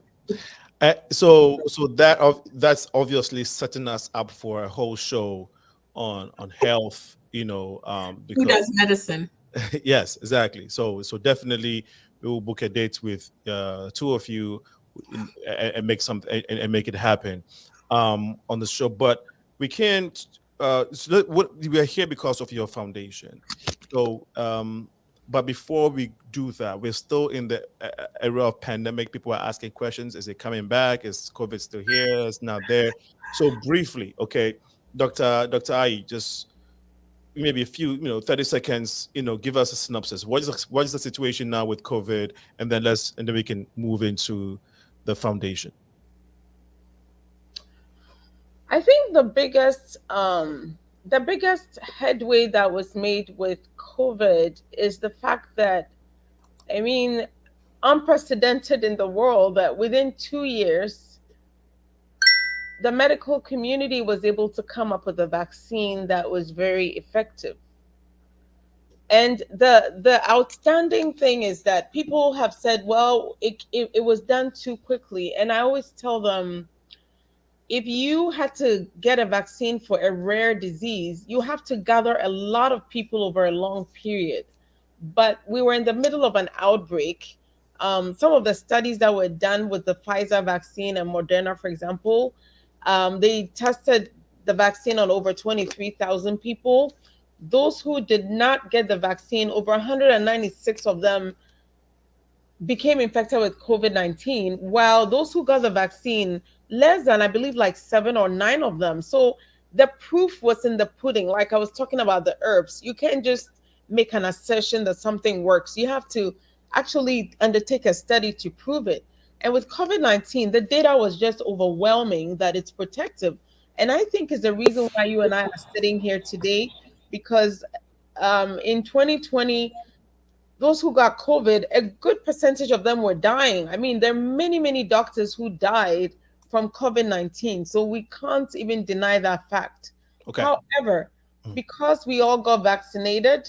So that's obviously setting us up for a whole show on health, because who does medicine? Yes, exactly. So definitely we will book a date with two of you and make something and make it happen on the show. But we can't. We are here because of your foundation. So, but before we do that, we're still in the era of pandemic. People are asking questions: Is it coming back? Is COVID still here? It's not there. So briefly, okay, Doctor Ayi, just maybe a few 30 seconds, give us a synopsis. What is the situation now with COVID, and then we can move into the foundation. I think the biggest headway that was made with COVID is the fact that, I mean, unprecedented in the world, that within 2 years the medical community was able to come up with a vaccine that was very effective. And the outstanding thing is that people have said, well, it was done too quickly. And I always tell them, if you had to get a vaccine for a rare disease, you have to gather a lot of people over a long period. But we were in the middle of an outbreak. Some of the studies that were done with the Pfizer vaccine and Moderna, for example, they tested the vaccine on over 23,000 people. Those who did not get the vaccine, over 196 of them became infected with COVID-19, while those who got the vaccine, less than, I believe, like 7 or 9 of them. So the proof was in the pudding. Like I was talking about the herbs, you can't just make an assertion that something works. You have to actually undertake a study to prove it. And with COVID-19, the data was just overwhelming that it's protective. And I think is the reason why you and I are sitting here today, because in 2020, those who got COVID, a good percentage of them were dying. I mean, there are many, many doctors who died from COVID-19. So we can't even deny that fact. Okay. However, because we all got vaccinated,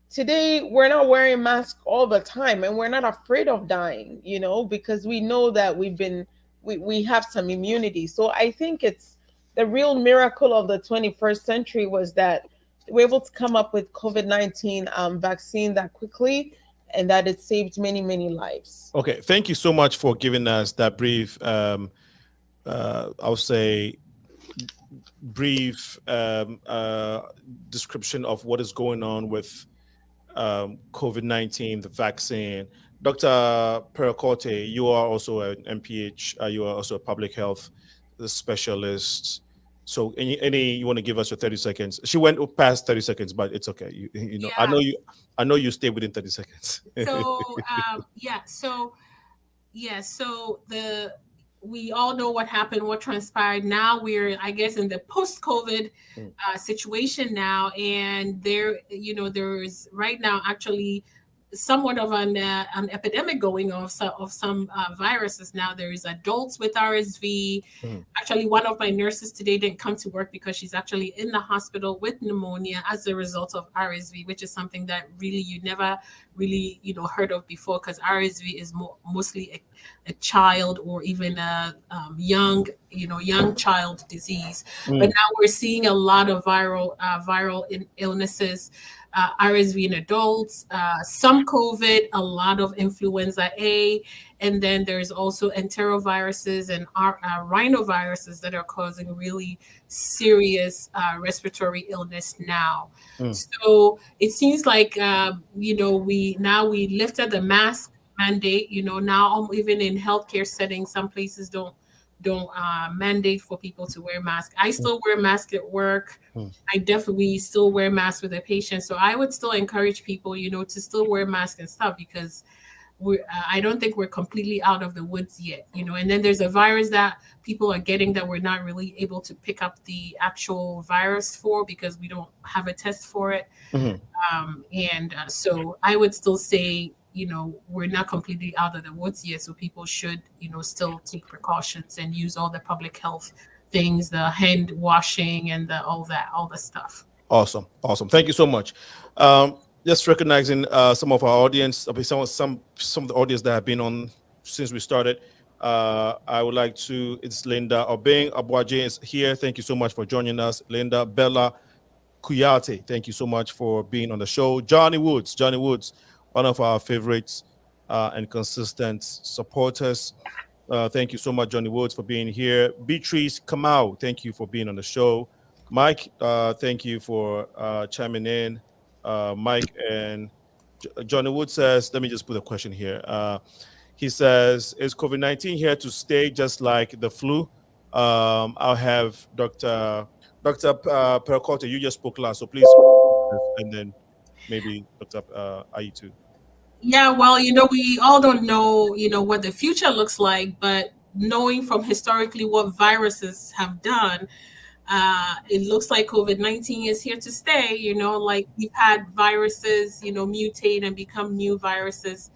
today we're not wearing masks all the time and we're not afraid of dying, because we know that we have some immunity. So I think it's the real miracle of the 21st century was that we're able to come up with COVID-19 vaccine that quickly, and that it saved many, many lives. Okay, thank you so much for giving us that brief, I'll say, brief description of what is going on with COVID-19, the vaccine. Dr. Pericote, you are also an MPH, you are also a public health specialist. So any you want to give us your 30 seconds? She went past 30 seconds, but it's okay. You know, Yeah. I know you stay within 30 seconds. So we all know what happened, what transpired. Now we're, I guess, in the post-COVID situation now, and there's right now actually somewhat of an epidemic going on of some viruses. Now there's adults with RSV. Actually, one of my nurses today didn't come to work because she's actually in the hospital with pneumonia as a result of RSV, which is something that really you never really heard of before, because RSV is mostly a child or even a young child disease. But now we're seeing a lot of viral illnesses. RSV in adults, some COVID, a lot of influenza A, and then there's also enteroviruses and rhinoviruses that are causing really serious respiratory illness now. So it seems like we lifted the mask mandate. Now even in healthcare settings, some places don't mandate for people to wear masks. I still wear masks at work. I definitely still wear masks with a patient. So I would still encourage people, to still wear masks and stuff, because I don't think we're completely out of the woods yet, And then there's a virus that people are getting that we're not really able to pick up the actual virus for because we don't have a test for it. So I would still say, we're not completely out of the woods yet. So people should, still take precautions and use all the public health things, the hand washing and all the stuff. Awesome. Thank you so much. Just recognizing some of our audience, some of the audience that have been on since we started. I would like to, it's Linda Obeng Abuaje is here. Thank you so much for joining us. Linda, Bella, Kuyate, thank you so much for being on the show. Johnny Woods, one of our favorites and consistent supporters. Thank you so much, Johnny Woods, for being here. Beatrice Kamau, thank you for being on the show. Mike, thank you for chiming in. Mike and Johnny Woods says, let me just put a question here. He says, is COVID-19 here to stay just like the flu? I'll have Dr. Percotte, you just spoke last, so please, and then maybe Dr. Ayi too. Yeah, well, we all don't know, what the future looks like, but knowing from historically what viruses have done, it looks like COVID-19 is here to stay. Like we've had viruses, mutate and become new viruses,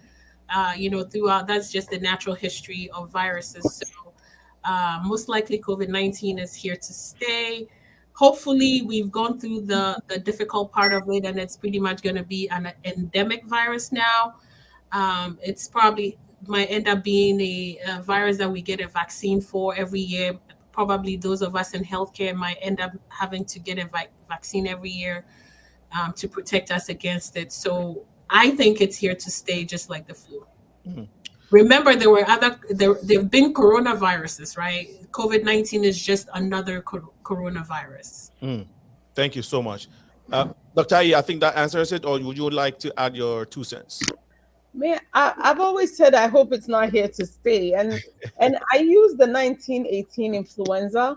throughout. That's just the natural history of viruses. So most likely COVID-19 is here to stay. Hopefully we've gone through the difficult part of it, and it's pretty much going to be an endemic virus now. It's probably might end up being a virus that we get a vaccine for every year. Probably those of us in healthcare might end up having to get a vaccine every year to protect us against it. So I think it's here to stay, just like the flu. Mm-hmm. Remember, there have been coronaviruses, right? COVID-19 is just another coronavirus. Thank you so much. Dr. Ayi, I think that answers it, or would you like to add your 2 cents? Man, I've always said I hope it's not here to stay. And I use the 1918 influenza.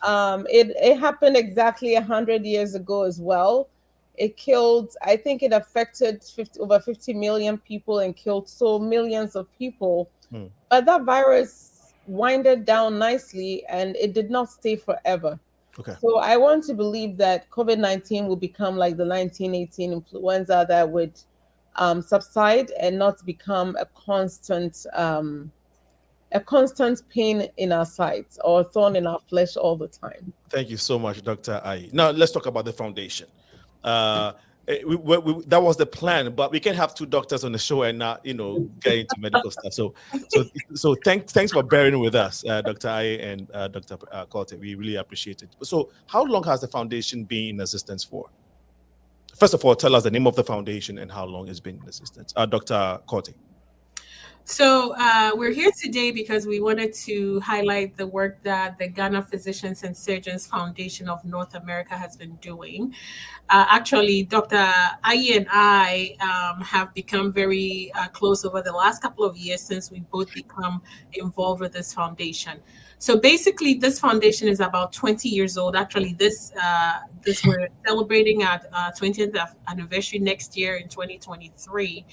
It happened exactly 100 years ago as well. It killed, I think it affected over 50 million people and killed so millions of people. But that virus winded down nicely, and it did not stay forever. Okay. So I want to believe that COVID-19 will become like the 1918 influenza, that would subside and not become a constant pain in our sides or thorn in our flesh all the time. Thank you so much, Dr. Ayi. Now let's talk about the foundation. That was the plan, but we can't have 2 doctors on the show and not, get into medical stuff. So thanks for bearing with us, Dr. Ayi and Dr. Percotte. We really appreciate it. So how long has the foundation been in existence for? First of all, tell us the name of the foundation and how long it's been in existence. Dr. Percotte. So we're here today because we wanted to highlight the work that the Ghana Physicians and Surgeons Foundation of North America has been doing. Actually, Dr. Ayi and I have become very close over the last couple of years since we both become involved with this foundation. So basically, this foundation is about 20 years old. Actually, this we're celebrating our 20th anniversary next year in 2023.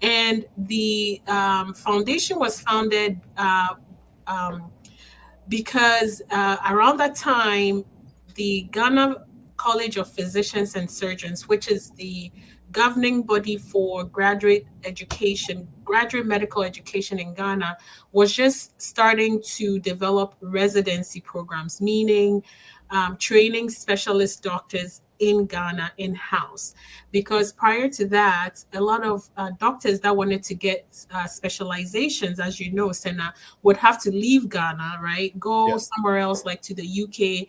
And the foundation was founded because around that time, the Ghana College of Physicians and Surgeons, which is the governing body for graduate medical education in Ghana, was just starting to develop residency programs, meaning training specialist doctors in Ghana in-house. Because prior to that, a lot of doctors that wanted to get specializations, as you know, Senna, would have to leave Ghana, right? Go somewhere else, like to the UK,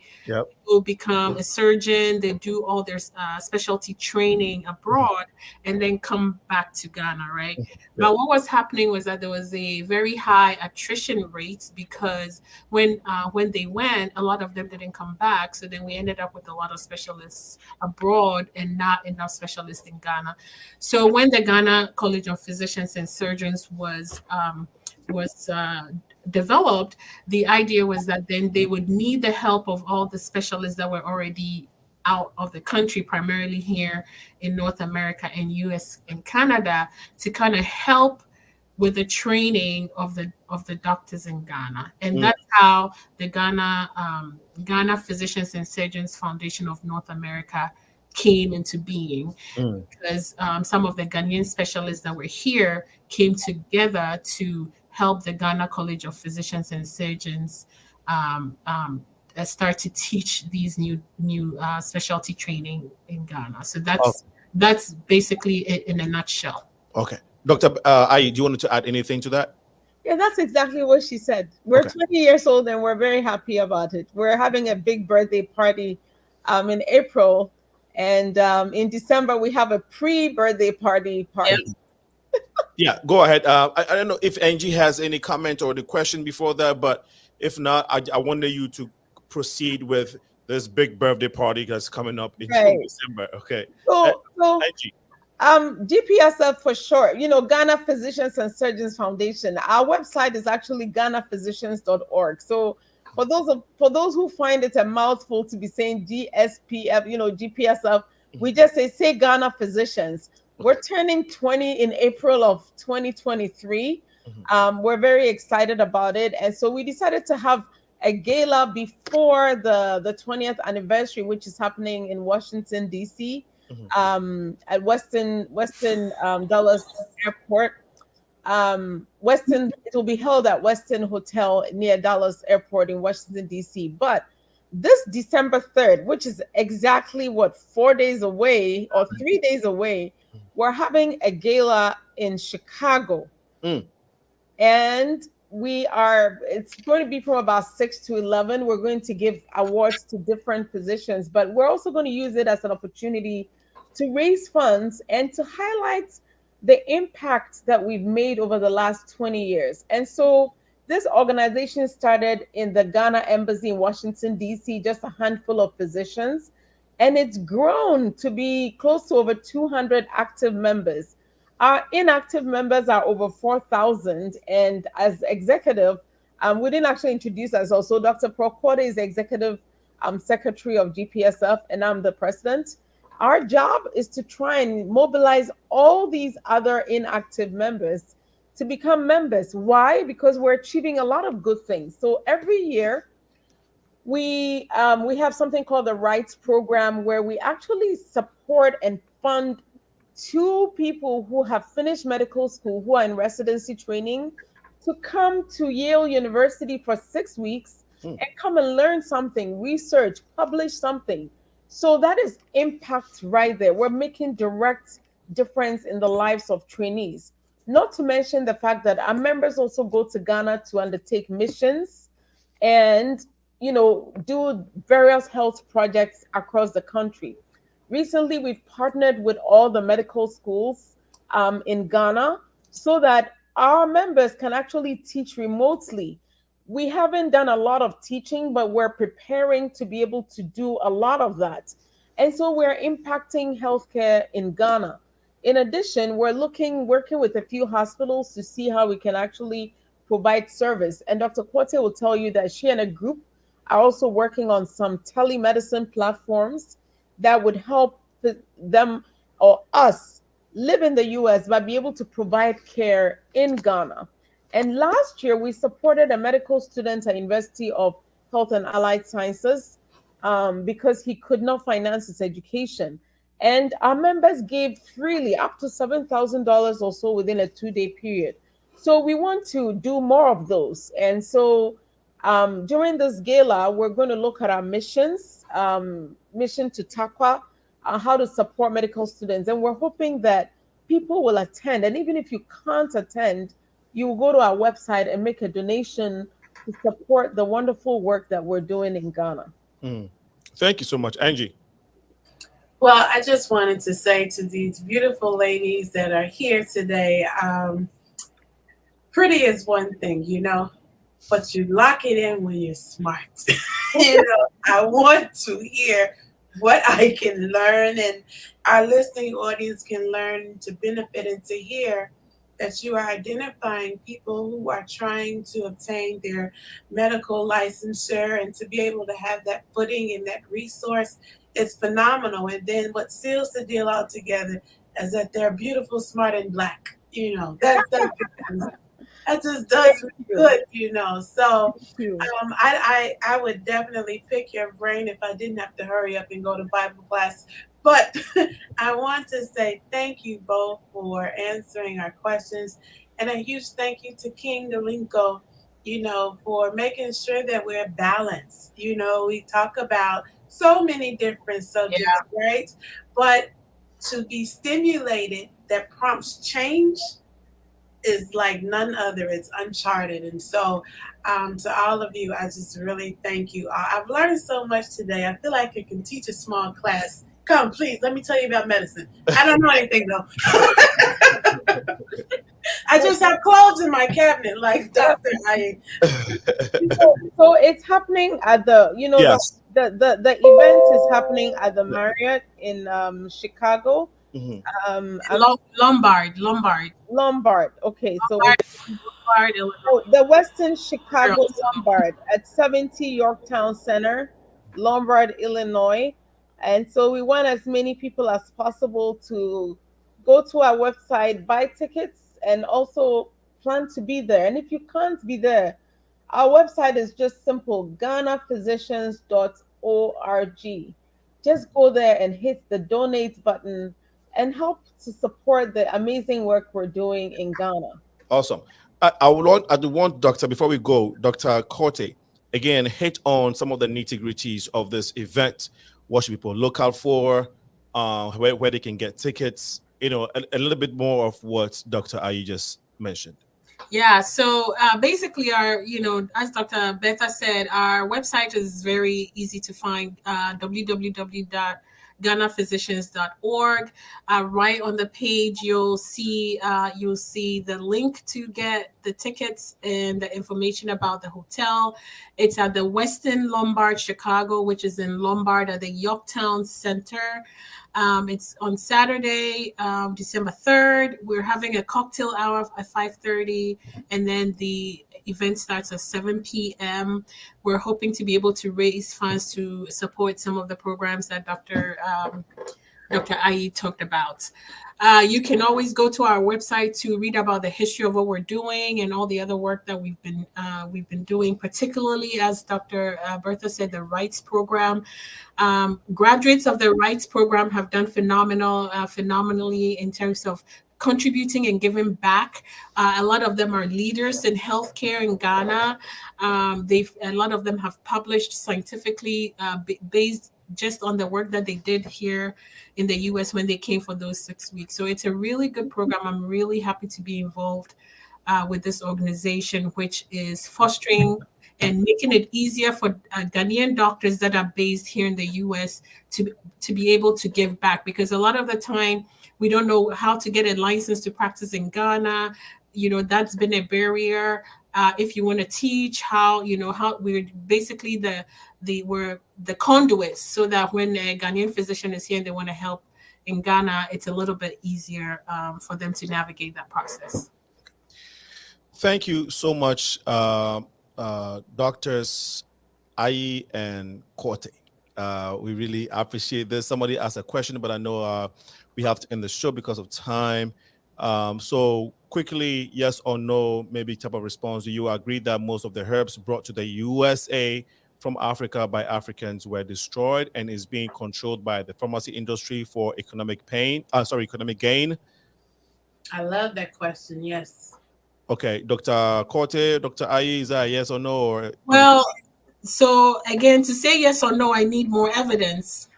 will become a surgeon, they do all their specialty training abroad, and then come back to Ghana, right? But what was happening was that there was a very high attrition rate, because when they went, a lot of them didn't come back. So then we ended up with a lot of specialists abroad and not enough specialists in Ghana. So when the Ghana College of Physicians and Surgeons was developed, the idea was that then they would need the help of all the specialists that were already out of the country, primarily here in North America and US and Canada, to kind of help with the training of the doctors in Ghana. And that's how the Ghana Physicians and Surgeons Foundation of North America came into being, because some of the Ghanaian specialists that were here came together to help the Ghana College of Physicians and Surgeons start to teach these new specialty training in Ghana. So that's basically it in a nutshell. Okay. Dr. Ayi, do you want to add anything to that? Yeah, that's exactly what she said. We're 20 years old and we're very happy about it. We're having a big birthday party in April. And in December, we have a pre-birthday party. Yeah, go ahead. I don't know if Angie has any comment or the question before that, but if not, I want you to proceed with this big birthday party that's coming up in Right. December. Okay. So Angie. GPSF for short, Ghana Physicians and Surgeons Foundation. Our website is actually GhanaPhysicians.org. So for those who find it a mouthful to be saying GSPF, GPSF, we just say Ghana Physicians. We're turning 20 in April of 2023. We're very excited about it. And so we decided to have a gala before the 20th anniversary, which is happening in Washington, D.C., at Westin Dulles Airport. It will be held at Westin Hotel near Dallas Airport in Washington, D.C. But this December 3rd, which is exactly 4 days away or 3 days away, we're having a gala in Chicago. And it's going to be from about 6 to 11. We're going to give awards to different positions, but we're also going to use it as an opportunity to raise funds and to highlight the impact that we've made over the last 20 years. And so this organization started in the Ghana Embassy in Washington, D.C., just a handful of physicians, and it's grown to be close to over 200 active members. Our inactive members are over 4,000, and as executive, we didn't actually introduce us also. Dr. Prokwode is the executive secretary of GPSF, and I'm the president. Our job is to try and mobilize all these other inactive members to become members. Why? Because we're achieving a lot of good things. So every year, we have something called the Rights Program, where we actually support and fund 2 people who have finished medical school, who are in residency training, to come to Yale University for 6 weeks and come and learn something, research, publish something. So that is impact right there. We're making direct difference in the lives of trainees. Not to mention the fact that our members also go to Ghana to undertake missions and, do various health projects across the country. Recently, we've partnered with all the medical schools in Ghana so that our members can actually teach remotely. We haven't done a lot of teaching, but we're preparing to be able to do a lot of that. And so we're impacting healthcare in Ghana. In addition, we're working with a few hospitals to see how we can actually provide service. And Dr. Kwote will tell you that she and a group are also working on some telemedicine platforms that would help them or us live in the US but be able to provide care in Ghana. And last year, we supported a medical student at University of Health and Allied Sciences because he could not finance his education. And our members gave freely up to $7,000 or so within a 2-day period. So we want to do more of those. And so during this gala, we're going to look at our missions, mission to TAQA, how to support medical students. And we're hoping that people will attend. And even if you can't attend, you will go to our website and make a donation to support the wonderful work that we're doing in Ghana. Thank you so much, Angie. Well, I just wanted to say to these beautiful ladies that are here today, pretty is one thing, but you lock it in when you're smart. I want to hear what I can learn, and our listening audience can learn to benefit and to hear that you are identifying people who are trying to obtain their medical licensure, and to be able to have that footing and that resource is phenomenal. And then what seals the deal all together is that they're beautiful, smart, and Black. That just does good, So I would definitely pick your brain if I didn't have to hurry up and go to Bible class. But I want to say thank you both for answering our questions. And a huge thank you to King Alinco, for making sure that we're balanced. We talk about so many different subjects, right? But to be stimulated that prompts change is like none other. It's uncharted. And so to all of you, I just really thank you. I've learned so much today. I feel like I can teach a small class Come, please, let me tell you about medicine. I don't know anything though. I just have clothes in my cabinet, like Dr. Ayi. So it's happening at the, Yes. the event is happening at the Marriott in Chicago. Lombard. Okay, so Lombard, Illinois. the Western Chicago Lombard at 70 Yorktown Center, Lombard, Illinois. And so we want as many people as possible to go to our website, buy tickets, and also plan to be there. And if you can't be there, our website is just simple, GhanaPhysicians.org. Just go there and hit the donate button and help to support the amazing work we're doing in Ghana. Awesome. I want Doctor, before we go, Dr. Corte, again, hit on some of the nitty-gritties of this event. What should people look out for? Where they can get tickets? A little bit more of what Dr. Ayi just mentioned. Yeah, so basically as Dr. Bertha said, our website is very easy to find, www.GhanaPhysicians.org. Right on the page, you'll see the link to get the tickets and the information about the hotel. It's at the Westin Lombard Chicago, which is in Lombard at the Yorktown Center. It's on Saturday, December 3rd. We're having a cocktail hour at 5:30, and then the event starts at 7 p.m. We're hoping to be able to raise funds to support some of the programs that Dr. Ayi talked about. You can always go to our website to read about the history of what we're doing and all the other work that we've been doing, particularly, as Dr. Bertha said, the rights program. Graduates of the rights program have done phenomenally in terms of contributing and giving back. A lot of them are leaders in healthcare in Ghana. A lot of them have published scientifically based just on the work that they did here in the US when they came for those 6 weeks. So it's a really good program. I'm really happy to be involved with this organization, which is fostering and making it easier for Ghanaian doctors that are based here in the US to be able to give back, because a lot of the time we don't know how to get a license to practice in Ghana. That's been a barrier. If you want to teach, how we're basically we're the conduits, so that when a Ghanaian physician is here and they want to help in Ghana, it's a little bit easier for them to navigate that process. Thank you so much, Doctors Ayi and Corte. We really appreciate this. Somebody asked a question, but I know we have to end the show because of time. So quickly, yes or no, maybe type of response. Do you agree that most of the herbs brought to the USA from Africa by Africans were destroyed and is being controlled by the pharmacy industry for economic gain? I love that question. Yes. Okay, Dr. Corte, Dr. Ayi, is that a yes or no? Or well, so again, to say yes or no, I need more evidence.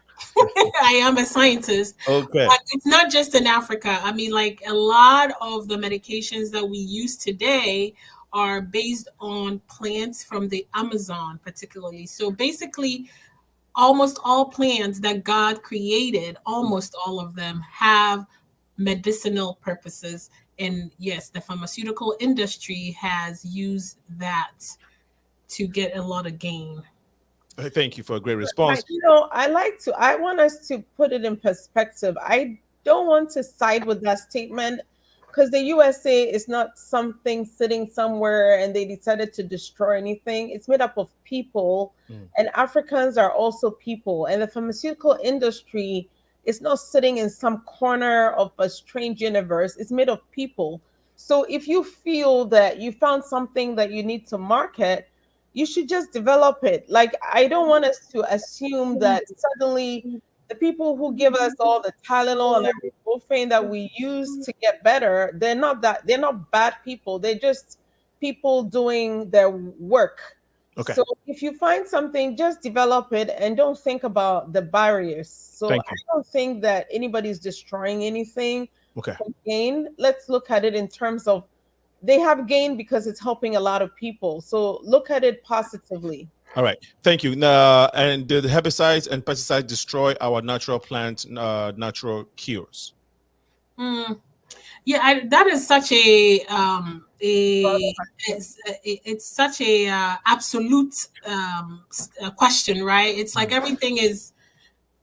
I am a scientist. Okay. But it's not just in Africa. I mean, like, a lot of the medications that we use today are based on plants from the Amazon, particularly. So basically, almost all plants that God created, almost all of them have medicinal purposes. And yes, the pharmaceutical industry has used that to get a lot of gain. Thank you for a great response. I want us to put it in perspective. I don't want to side with that statement, because the USA is not something sitting somewhere and they decided to destroy anything. It's made up of people, and Africans are also people. And the pharmaceutical industry is not sitting in some corner of a strange universe. It's made of people. So if you feel that you found something that you need to market, you should just develop it. Like, I don't want us to assume that suddenly the people who give us all the Tylenol and ibuprofen that we use to get better, they're not bad people. They're just people doing their work. Okay. So if you find something, just develop it and don't think about the barriers. So I don't think that anybody's destroying anything. Okay. For gain. Let's look at it in terms of they have gain because it's helping a lot of people. So look at it positively. All right, thank you. And did herbicides and pesticides destroy our natural plant, natural cures? Yeah, that is such it's such a absolute question, right? It's like everything is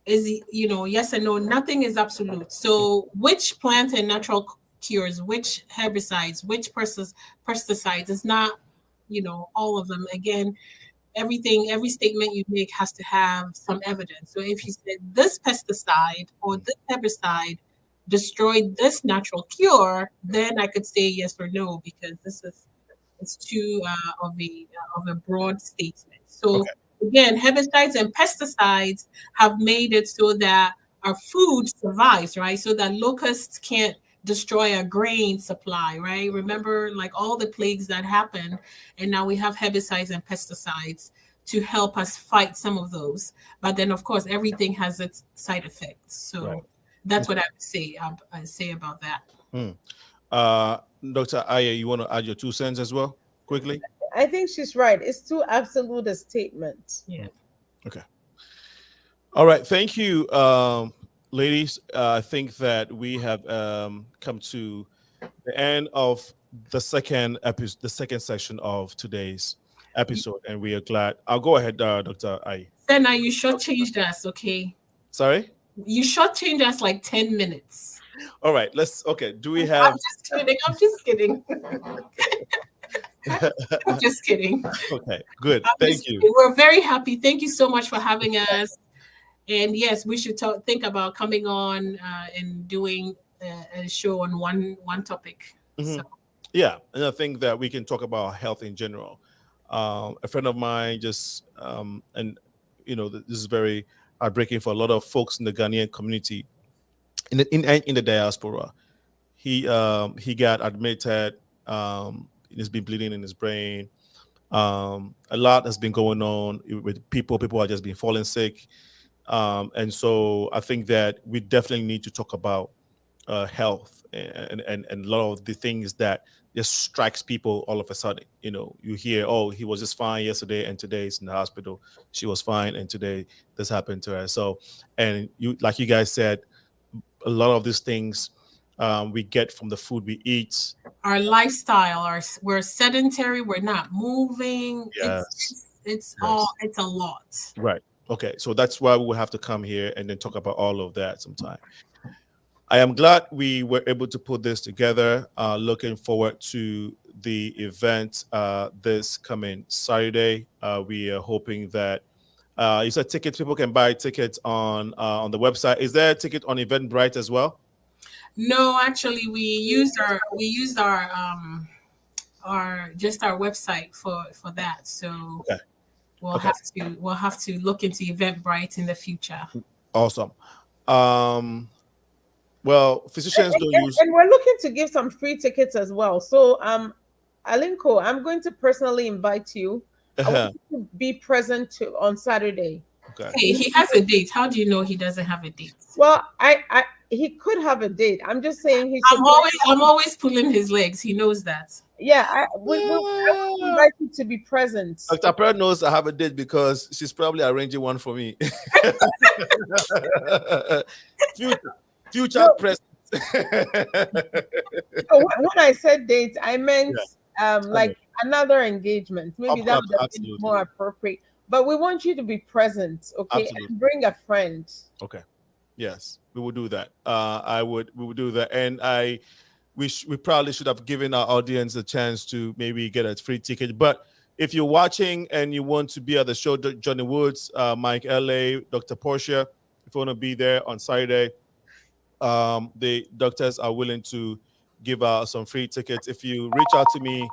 yes and no. Nothing is absolute. So which plant and natural cures, which herbicides, which pesticides? It's not all of them. Again, every statement you make has to have some evidence. So if you said this pesticide or this herbicide destroyed this natural cure, then I could say yes or no, because it's too of a broad statement. So again, herbicides and pesticides have made it so that our food survives, right? So that locusts can't destroy a grain supply, right? Remember, like all the plagues that happened, and now we have herbicides and pesticides to help us fight some of those. But then, of course, everything has its side effects. So that's what I would say. I say about that. Dr. Ayi, you want to add your 2 cents as well, quickly? I think she's right. It's too absolute a statement. Yeah. Okay. All right. Thank you, ladies. I think that we have come to the end of the second episode, the second section of today's episode, and we are glad. I'll go ahead, Dr. Ayi. Senna, you shortchanged us, okay? Sorry? You shortchanged us like 10 minutes. All right. Okay. Do we have... I'm just kidding. I'm just kidding. Okay, good. Thank you. We're very happy. Thank you so much for having us. And yes, we should think about coming on and doing a show on one topic. So. Yeah, and I think that we can talk about health in general. A friend of mine just, and this is very heartbreaking for a lot of folks in the Ghanaian community, in the diaspora. He got admitted. He's been bleeding in his brain. A lot has been going on with people. People are just been falling sick. And so I think that we definitely need to talk about health and a lot of the things that just strikes people all of a sudden. You hear, oh, he was just fine yesterday and today he's in the hospital. She was fine and today this happened to her. So, and like you guys said, a lot of these things we get from the food we eat. Our lifestyle, we're sedentary, we're not moving. Yes. It's a lot. Right. Okay. So that's why we will have to come here and then talk about all of that sometime. I am glad we were able to put this together. Looking forward to the event this coming Saturday. We are hoping that you said tickets, people can buy tickets on the website. Is there a ticket on Eventbrite as well? No, actually, we used our website for that. So we'll have to look into Eventbrite in the future. Awesome. Well, physicians don't use, and we're looking to give some free tickets as well. So Alinco, I'm going to personally invite you. I want you to be present on Saturday. Okay. Hey, he has a date. How do you know he doesn't have a date? Well, he could have a date. I'm just saying I'm always pulling his legs. He knows that. Yeah, I would invite you to be present. Dr. Pearl knows I have a date because she's probably arranging one for me. Future present. So when I said date, I meant like another engagement. Maybe that would be more appropriate. But we want you to be present, okay? Absolutely. And bring a friend. Okay. Yes, we will do that. We will do that. And we probably should have given our audience a chance to maybe get a free ticket. But if you're watching and you want to be at the show, Johnny Woods, Mike LA, Dr. Portia, if you want to be there on Saturday, the doctors are willing to give out some free tickets. If you reach out to me,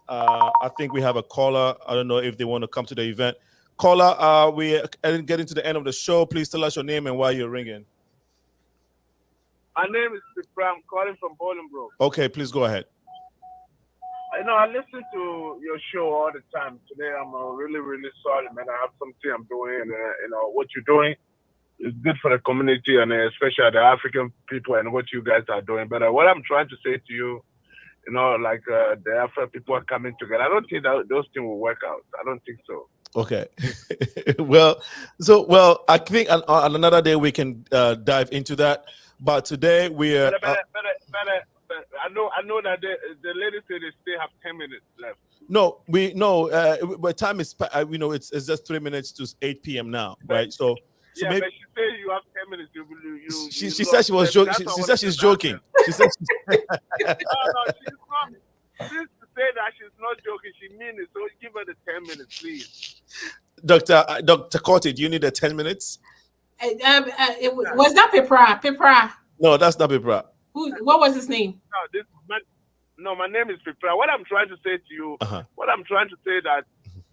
I think we have a caller. I don't know if they want to come to the event. Caller, we are getting to the end of the show. Please tell us your name and why you're ringing. My name is Sipram, calling from Bolingbroke. Okay, please go ahead. I listen to your show all the time. Today, I'm really, really sorry, man. I have something I'm doing, and what you're doing is good for the community, and especially the African people, and what you guys are doing. But what I'm trying to say to you like the Afro people are coming together. I don't think that those things will work out. I don't think so. Okay. I think on another day we can dive into that. But today we are. But I know that the lady said they still have 10 minutes left. No, but time is it's just 3 minutes to 8 p.m. now, right? So maybe, but she said you have 10 minutes. She said she was joking. She said she's joking. She said no, she's not. Since to say that she's not joking, she means it. So give her the 10 minutes, please. Dr. Corte, do you need the 10 minutes? Was that Pipra? No, that's not Pipra. What was his name? No, my name is Pipra. What I'm trying to say to you, that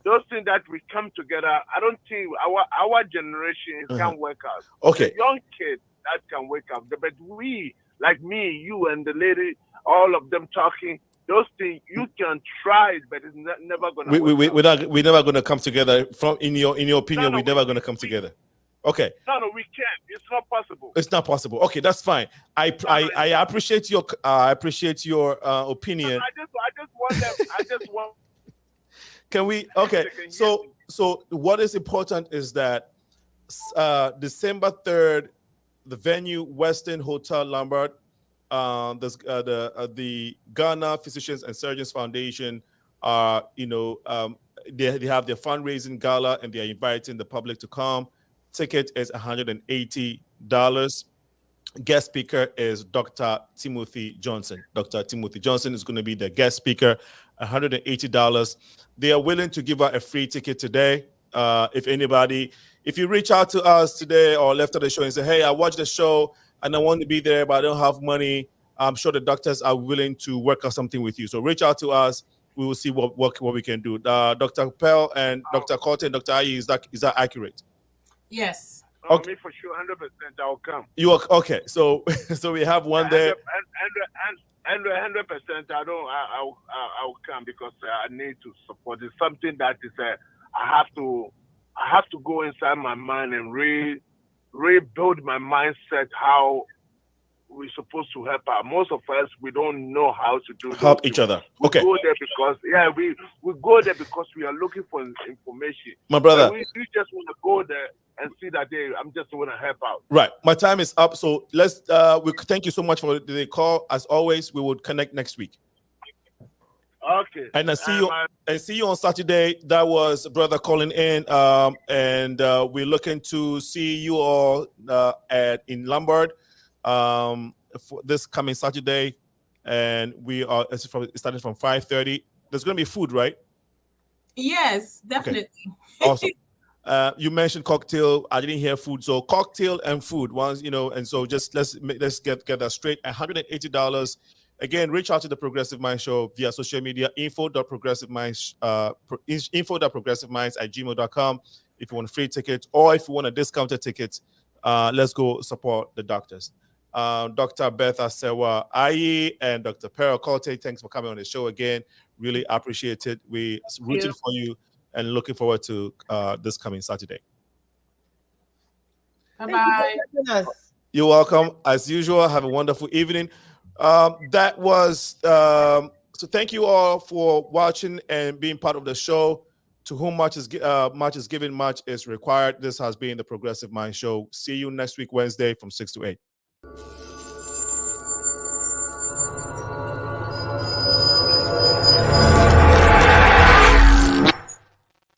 those things that we come together, I don't think our generation can work out. Okay. The young kids that can work out, but we, like me, you, and the lady, all of them talking. Those things you can try it, but it's never gonna. We're never gonna come together. In your opinion, we're never gonna come together. Okay. No, we can't. It's not possible. It's not possible. Okay, that's fine. I appreciate your opinion. I just want. Can we? Okay. So what is important is that December 3rd, the venue Westin Hotel Lombard. The Ghana Physicians and Surgeons Foundation they have their fundraising gala and they're inviting the public to come. Ticket is $180. Guest speaker is Dr. Timothy Johnson. Dr. Timothy Johnson is going to be the guest speaker. $180. They are willing to give out a free ticket today. If you reach out to us today or left of the show and say, hey, I watched the show and I want to be there, but I don't have money, I'm sure the doctors are willing to work out something with you. So reach out to us. We will see what we can do. Dr. Pell and Dr. Corte and Dr. Ayi, is that accurate? Yes. Okay. Me for sure, 100%. I'll come. You are okay. So we have one there. And 100%. I'll come because I need to support. It's something that is I have to go inside my mind and rebuild my mindset how we're supposed to help out. Most of us, we don't know how to help each other. Okay. We go there because we go there because we are looking for information. My brother, we just want to go there and see that I'm just want to help out. Right. My time is up. So let's we thank you so much for the call. As always, we will connect next week. Okay. And I see you on Saturday. That was brother calling in. And we're looking to see you all in Lombard for this coming Saturday. And we are starting from 5:30. There's going to be food, right? Yes, definitely. Okay. Awesome. You mentioned cocktail. I didn't hear food. So cocktail and food once, and so just let's get that straight. $180. Again, reach out to the Progressive Mind Show via social media, info.progressiveminds@gmail.com if you want a free ticket or if you want a discounted ticket. Let's go support the doctors. Dr. Bertha Serwa Ayi and Dr. Pero Corte, thanks for coming on the show again. Really appreciate it. We're rooting for you and looking forward to this coming Saturday. Bye-bye. You're welcome. As usual, have a wonderful evening. That was so thank you all for watching and being part of the show. To whom much is given, much is required. This has been the Progressive Mind Show. See you next week, Wednesday from 6 to 8.